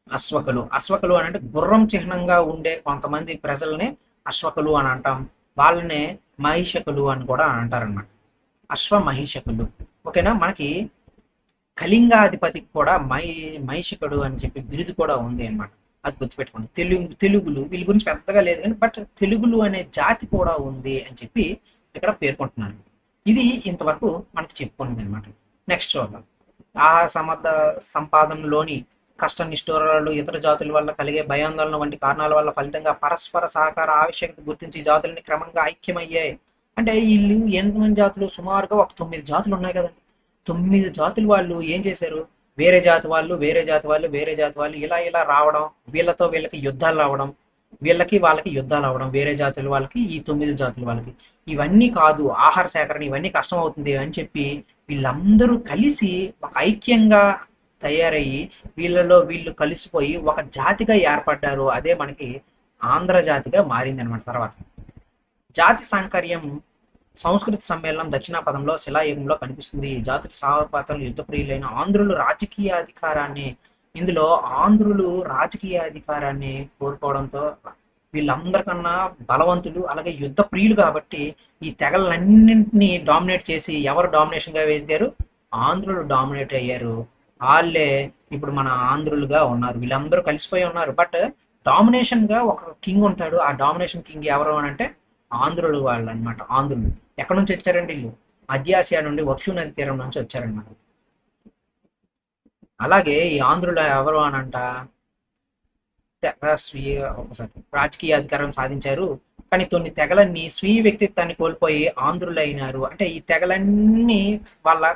[SPEAKER 1] అశ్వకులు అని అంటే గుర్రం చిహ్నంగా ఉండే కొంతమంది ప్రజల్ని అశ్వకులు అని అంటాం. వాళ్ళనే మహిషకులు అని కూడా అంటారనమాట. మహిషకులు. ఓకేనా? మనకి కళింగాధిపతికి కూడా మహిషకుడు అని చెప్పి బిరుదు కూడా ఉంది అనమాట. అది గుర్తుపెట్టుకోండి. తెలుగులు వీళ్ళ గురించి పెద్దగా లేదు కానీ బట్ తెలుగులు అనే జాతి కూడా ఉంది అని చెప్పి ఇక్కడ పేర్కొంటున్నాను. ఇది ఇంతవరకు మనకి చెప్పుకున్నది అనమాట. నెక్స్ట్ చూద్దాం. సంపాదనలోని కష్ట నిష్ఠూరాలు, ఇతర జాతుల వల్ల కలిగే భయాందోళన వంటి కారణాల వల్ల ఫలితంగా పరస్పర సహకార ఆవశ్యకత గుర్తించి జాతులని క్రమంగా ఐక్యమయ్యాయి. అంటే వీళ్ళు ఎంతమంది జాతులు? సుమారుగా ఒక 9 జాతులు ఉన్నాయి కదండి. 9 జాతులు వాళ్ళు ఏం చేశారు? వేరే జాతి వాళ్ళు ఇలా రావడం, వీళ్ళకి యుద్ధాలు రావడం, వాళ్ళకి యుద్ధాలు అవడం, వేరే జాతుల వాళ్ళకి, ఈ 9 జాతుల వాళ్ళకి. ఇవన్నీ కాదు, ఆహార సేకరణ ఇవన్నీ కష్టం అవుతుంది అని చెప్పి వీళ్ళందరూ కలిసి ఒక ఐక్యంగా తయారయ్యి వీళ్ళు కలిసిపోయి ఒక జాతిగా ఏర్పడ్డారు. అదే మనకి ఆంధ్ర జాతిగా మారింది అనమాట. తర్వాత జాతి సాంకర్యం సంస్కృతి సమ్మేళనం దక్షిణాపథంలో శిలాయుగంలో కనిపిస్తుంది. జాతుల సహపాతాలు యుద్ధ ప్రియులైన ఆంధ్రులు రాజకీయ అధికారాన్ని కోరుకోవడంతో వీళ్ళందరికన్నా బలవంతులు, అలాగే యుద్ధ ప్రియులు కాబట్టి ఈ తెగలన్నింటినీ డామినేట్ చేసి ఎవరు డామినేషన్ గా ఎదిగారు? ఆంధ్రులు డామినేట్ అయ్యారు. వాళ్ళే ఇప్పుడు మన ఆంధ్రులుగా ఉన్నారు. వీళ్ళందరూ కలిసిపోయి ఉన్నారు. బట్ డామినేషన్ గా ఒక కింగ్ ఉంటాడు. ఆ డామినేషన్ కింగ్ ఎవరు అని అంటే ఆంధ్రులు వాళ్ళు అనమాట. ఆంధ్రులు ఎక్కడి నుంచి వచ్చారండి? వీళ్ళు మధ్య ఆసియా నుండి వక్షు నది తీరం నుంచి వచ్చారనమాట. అలాగే ఈ ఆంధ్రులు ఎవరు అనంట రాజకీయ అధికారం సాధించారు. కానీ కొన్ని తెగలన్నీ స్వీయ వ్యక్తిత్వాన్ని కోల్పోయి ఆంధ్రులైనారు. అంటే ఈ తెగలన్నీ వాళ్ళ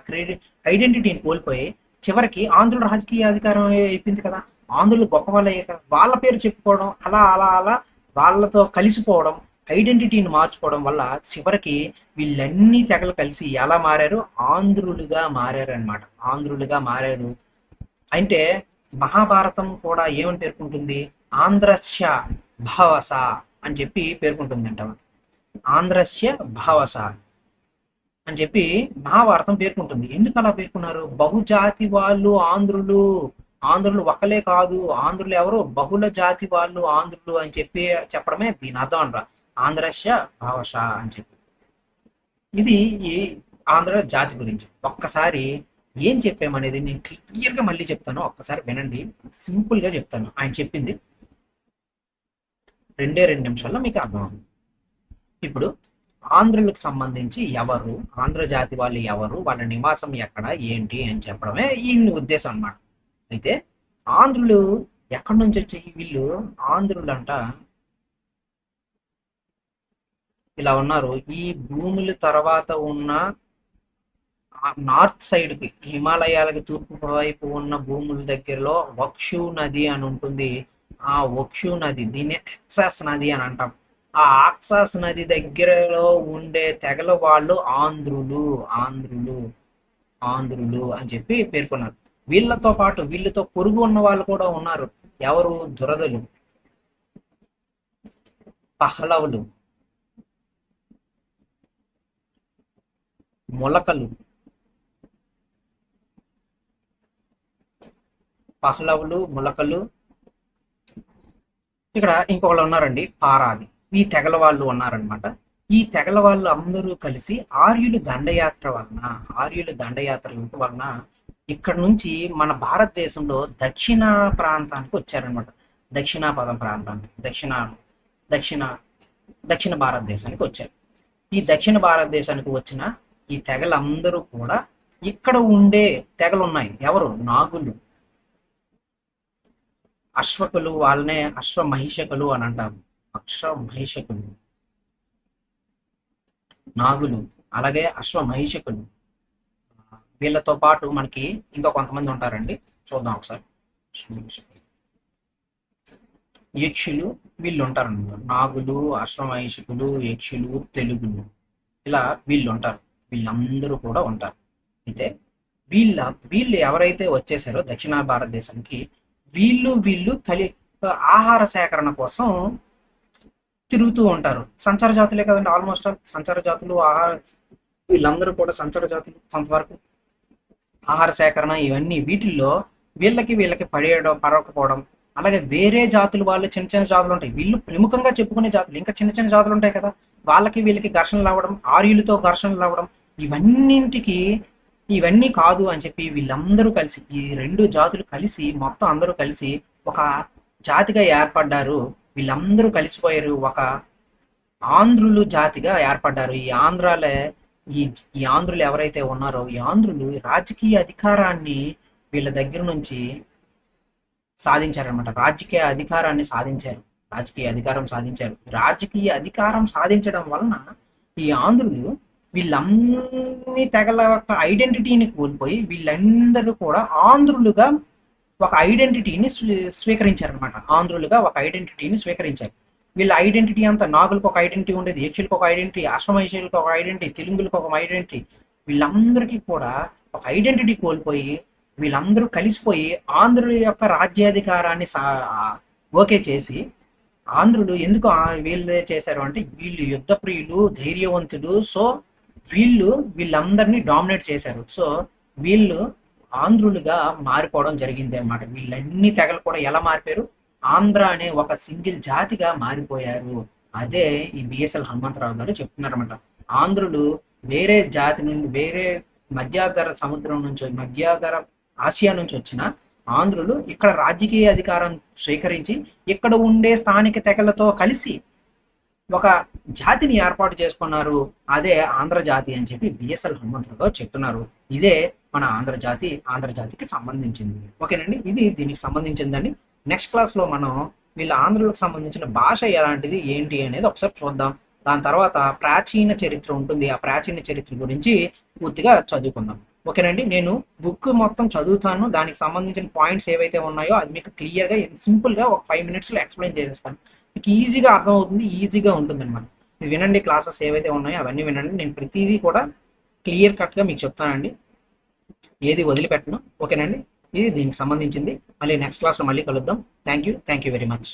[SPEAKER 1] ఐడెంటిటీని కోల్పోయి చివరికి ఆంధ్రుల రాజకీయ అధికారం అయిపోయింది కదా. ఆంధ్రులు గొప్ప వాళ్ళు అయ్యారు కదా, వాళ్ళ పేరు చెప్పుకోవడం, అలా వాళ్ళతో కలిసిపోవడం, ఐడెంటిటీని మార్చుకోవడం వల్ల చివరికి వీళ్ళన్నీ తెగలు కలిసి ఎలా మారారు? ఆంధ్రులుగా మారారు అనమాట. ఆంధ్రులుగా మారారు. అంటే మహాభారతం కూడా ఏమని పేర్కొంటుంది? ఆంధ్రస్య భవస అని చెప్పి పేర్కొంటుంది అంట. ఆంధ్రస్య భావస అని చెప్పి మహాభారతం పేర్కొంటుంది. ఎందుకు అలా పేర్కొన్నారు? బహుజాతి వాళ్ళు ఆంధ్రులు, ఆంధ్రులు ఒక్కలే కాదు, ఆంధ్రులు ఎవరు బహుళ జాతి వాళ్ళు ఆంధ్రులు అని చెప్పి చెప్పడమే దీని అర్థం అనరా, ఆంధ్రస్య భావస అని చెప్పి. ఇది ఈ ఆంధ్ర జాతి గురించి. ఒక్కసారి ఏం చెప్పామనేది నేను క్లియర్గా మళ్ళీ చెప్తాను, ఒక్కసారి వినండి. సింపుల్గా చెప్తాను. ఆయన చెప్పింది 2 నిమిషాల్లో మీకు అర్థమవుతుంది. ఇప్పుడు ఆంధ్రులకు సంబంధించి ఎవరు, ఆంధ్ర జాతి వాళ్ళు ఎవరు, వాళ్ళ నివాసం ఎక్కడ ఏంటి అని చెప్పడమే ఈ ఉద్దేశం అన్నమాట. అయితే ఆంధ్రులు ఎక్కడి నుంచి వచ్చి వీళ్ళు ఆంధ్రులు అంట ఇలా ఉన్నారు. ఈ భూముల తర్వాత ఉన్న నార్త్ సైడ్కి హిమాలయాలకి తూర్పు వైపు ఉన్న భూముల దగ్గరలో వక్షు నది అని ఉంటుంది. ఆ వక్షు నది, దీన్ని ఎక్సాస్ నది అని అంటాం. ఆ ఆక్సాస్ నది దగ్గరలో ఉండే తెగల వాళ్ళు ఆంధ్రులు, ఆంధ్రులు, ఆంధ్రులు అని చెప్పి పేర్కొన్నారు. వీళ్ళతో పాటు వీళ్ళతో పొరుగు ఉన్న వాళ్ళు కూడా ఉన్నారు. ఎవరు? దురదలు, పహలవులు, మొలకలు, పహలవులు, మొలకలు. ఇక్కడ ఇంకొకళ్ళు ఉన్నారండి, పారాది. ఈ తెగల వాళ్ళు ఉన్నారనమాట. ఈ తెగల వాళ్ళు అందరూ కలిసి ఆర్యుల దండయాత్ర వలన ఇక్కడ నుంచి మన భారతదేశంలో దక్షిణ ప్రాంతానికి వచ్చారనమాట. దక్షిణాపదం ప్రాంతానికి, దక్షిణ దక్షిణ భారతదేశానికి వచ్చారు. ఈ దక్షిణ భారతదేశానికి వచ్చిన ఈ తెగలందరూ కూడా ఇక్కడ ఉండే తెగలు ఉన్నాయి. ఎవరు? నాగులు, అశ్వకులు, వాళ్ళనే అశ్వమహిషకులు అని అంటారు. అశ్వమహిషకులు, నాగులు, అలాగే అశ్వమహిషకులు. వీళ్ళతో పాటు మనకి ఇంకా కొంతమంది ఉంటారండి, చూద్దాం ఒకసారి. యక్షులు, వీళ్ళు ఉంటారన్నమాట. నాగులు, అశ్వమహిషకులు, యక్షులు, తెలుగులు, ఇలా వీళ్ళు ఉంటారు. వీళ్ళందరూ కూడా ఉంటారు. అయితే వీళ్ళు ఎవరైతే వచ్చేసారో దక్షిణ భారతదేశానికి, వీళ్ళు ఆహార సేకరణ కోసం తిరుగుతూ ఉంటారు. సంచార జాతులే కదండి, ఆల్మోస్ట్ ఆల్ సంచార జాతులు. వీళ్ళందరూ కూడా సంచార జాతులు. కొంతవరకు ఆహార సేకరణ ఇవన్నీ వీటిల్లో వీళ్ళకి పడకపోవడం. అలాగే వేరే జాతులు వాళ్ళు, చిన్న చిన్న జాతులు ఉంటాయి, వీళ్ళు ప్రముఖంగా చెప్పుకునే జాతులు, ఇంకా చిన్న చిన్న జాతులు ఉంటాయి కదా, వీళ్ళకి ఘర్షణలు అవ్వడం, ఆర్యులతో ఘర్షణలు అవ్వడం, ఇవన్నీ కాదు అని చెప్పి వీళ్ళందరూ కలిసి, ఈ 2 జాతులు కలిసి, మొత్తం అందరూ కలిసి ఒక జాతిగా ఏర్పడ్డారు. వీళ్ళందరూ కలిసిపోయారు, ఒక ఆంధ్రులు జాతిగా ఏర్పడ్డారు. ఈ ఆంధ్రులు ఎవరైతే ఉన్నారో, ఈ ఆంధ్రులు రాజకీయ అధికారాన్ని వీళ్ళ దగ్గర నుంచి సాధించారనమాట. రాజకీయ అధికారం సాధించారు. రాజకీయ అధికారం సాధించడం వలన ఈ ఆంధ్రులు వీళ్ళన్ని తెగల యొక్క ఐడెంటిటీని కోల్పోయి వీళ్ళందరూ కూడా ఆంధ్రులుగా ఒక ఐడెంటిటీని స్వీకరించారనమాట. వీళ్ళ ఐడెంటిటీ అంతా, నాగులకు ఒక ఐడెంటిటీ ఉండేది, యక్షులకు ఒక ఐడెంటిటీ, అశ్వమహిషులకు ఒక ఐడెంటిటీ, తెలుగులకు ఒక ఐడెంటిటీ. వీళ్ళందరికీ కూడా ఒక ఐడెంటిటీ కోల్పోయి వీళ్ళందరూ కలిసిపోయి ఆంధ్రుల యొక్క రాజ్యాధికారాన్ని ఓకే చేసి, ఆంధ్రులు ఎందుకు వీళ్ళే చేశారు అంటే, వీళ్ళు యుద్ధ ప్రియులు, ధైర్యవంతులు. సో వీళ్ళందరినీ డామినేట్ చేశారు. సో వీళ్ళు ఆంధ్రులుగా మారిపోవడం జరిగింది అన్నమాట. వీళ్ళన్ని తెగలు కూడా ఎలా మారిపోయారు? ఆంధ్ర అనే ఒక సింగిల్ జాతిగా మారిపోయారు. అదే ఈ బిఎస్ఎల్ హనుమంతరావు గారు చెప్తున్నారన్నమాట. ఆంధ్రులు వేరే జాతి నుండి, వేరే మధ్యాధర ఆసియా నుంచి వచ్చిన ఆంధ్రులు ఇక్కడ రాజకీయ అధికారం స్వీకరించి ఇక్కడ ఉండే స్థానిక తెగలతో కలిసి ఒక జాతిని ఏర్పాటు చేసుకున్నారు. అదే ఆంధ్ర జాతి అని చెప్పి బిఎస్ఎల్ హనుమంతరావు గారు చెప్తున్నారు. ఇదే మన ఆంధ్ర జాతికి సంబంధించింది. ఓకేనండి, ఇది దీనికి సంబంధించిందండి. నెక్స్ట్ క్లాస్లో మనం వీళ్ళ ఆంధ్రులకు సంబంధించిన భాష ఎలాంటిది ఏంటి అనేది ఒకసారి చూద్దాం. దాని తర్వాత ప్రాచీన చరిత్ర ఉంటుంది. ఆ ప్రాచీన చరిత్ర గురించి పూర్తిగా చదువుకుందాం. ఓకేనండి, నేను బుక్ మొత్తం చదువుతాను. దానికి సంబంధించిన పాయింట్స్ ఏవైతే ఉన్నాయో అది మీకు క్లియర్గా, సింపుల్గా ఒక 5 minutesలో ఎక్స్ప్లెయిన్ చేసేస్తాను. మీకు ఈజీగా అర్థమవుతుంది, ఈజీగా ఉంటుంది అనమాట. మీరు వినండి, క్లాసెస్ ఏవైతే ఉన్నాయో అవన్నీ వినండి. నేను ప్రతిదీ కూడా క్లియర్ కట్గా మీకు చెప్తానండి, ఏది వదిలిపెట్టను. ఓకేనండి, ఇది దీనికి సంబంధించింది. మళ్ళీ నెక్స్ట్ క్లాస్లో మళ్ళీ కలుద్దాం. Thank you very much.